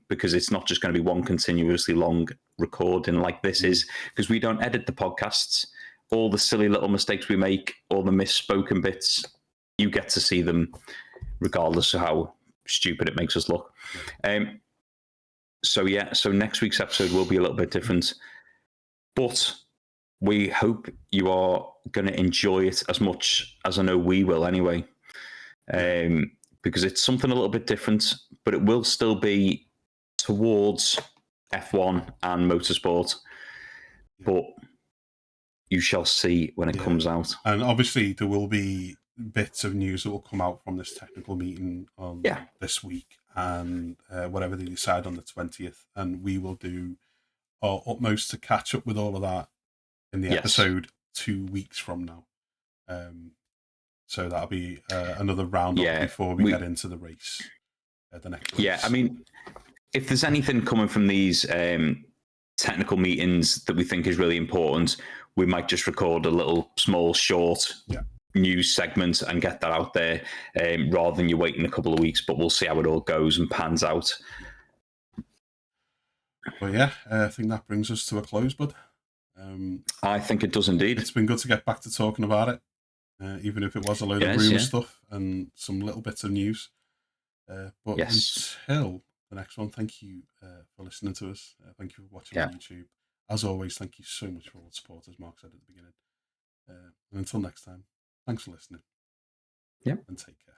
because it's not just going to be one continuously long recording like this is, because we don't edit the podcasts. All the silly little mistakes we make, all the misspoken bits, you get to see them regardless of how stupid it makes us look. So next week's episode will be a little bit different. But we hope you are going to enjoy it as much as I know we will anyway, because it's something a little bit different, but it will still be towards F1 and motorsport. But you shall see when it comes out. And obviously there will be bits of news that will come out from this technical meeting on this week and whatever they decide on the 20th. And we will do our utmost to catch up with all of that in the episode 2 weeks from now. So that'll be another round up before we get into the race. The next race. Yeah, I mean, if there's anything coming from these technical meetings that we think is really important, we might just record a little small short news segment and get that out there rather than you waiting a couple of weeks, but we'll see how it all goes and pans out. Well, I think that brings us to a close, bud. I think it does indeed. It's been good to get back to talking about it, even if it was a load of rumour stuff and some little bits of news. But until the next one, thank you for listening to us. Thank you for watching on YouTube. As always, thank you so much for all the support, as Mark said at the beginning. And until next time, thanks for listening. Yep. And take care.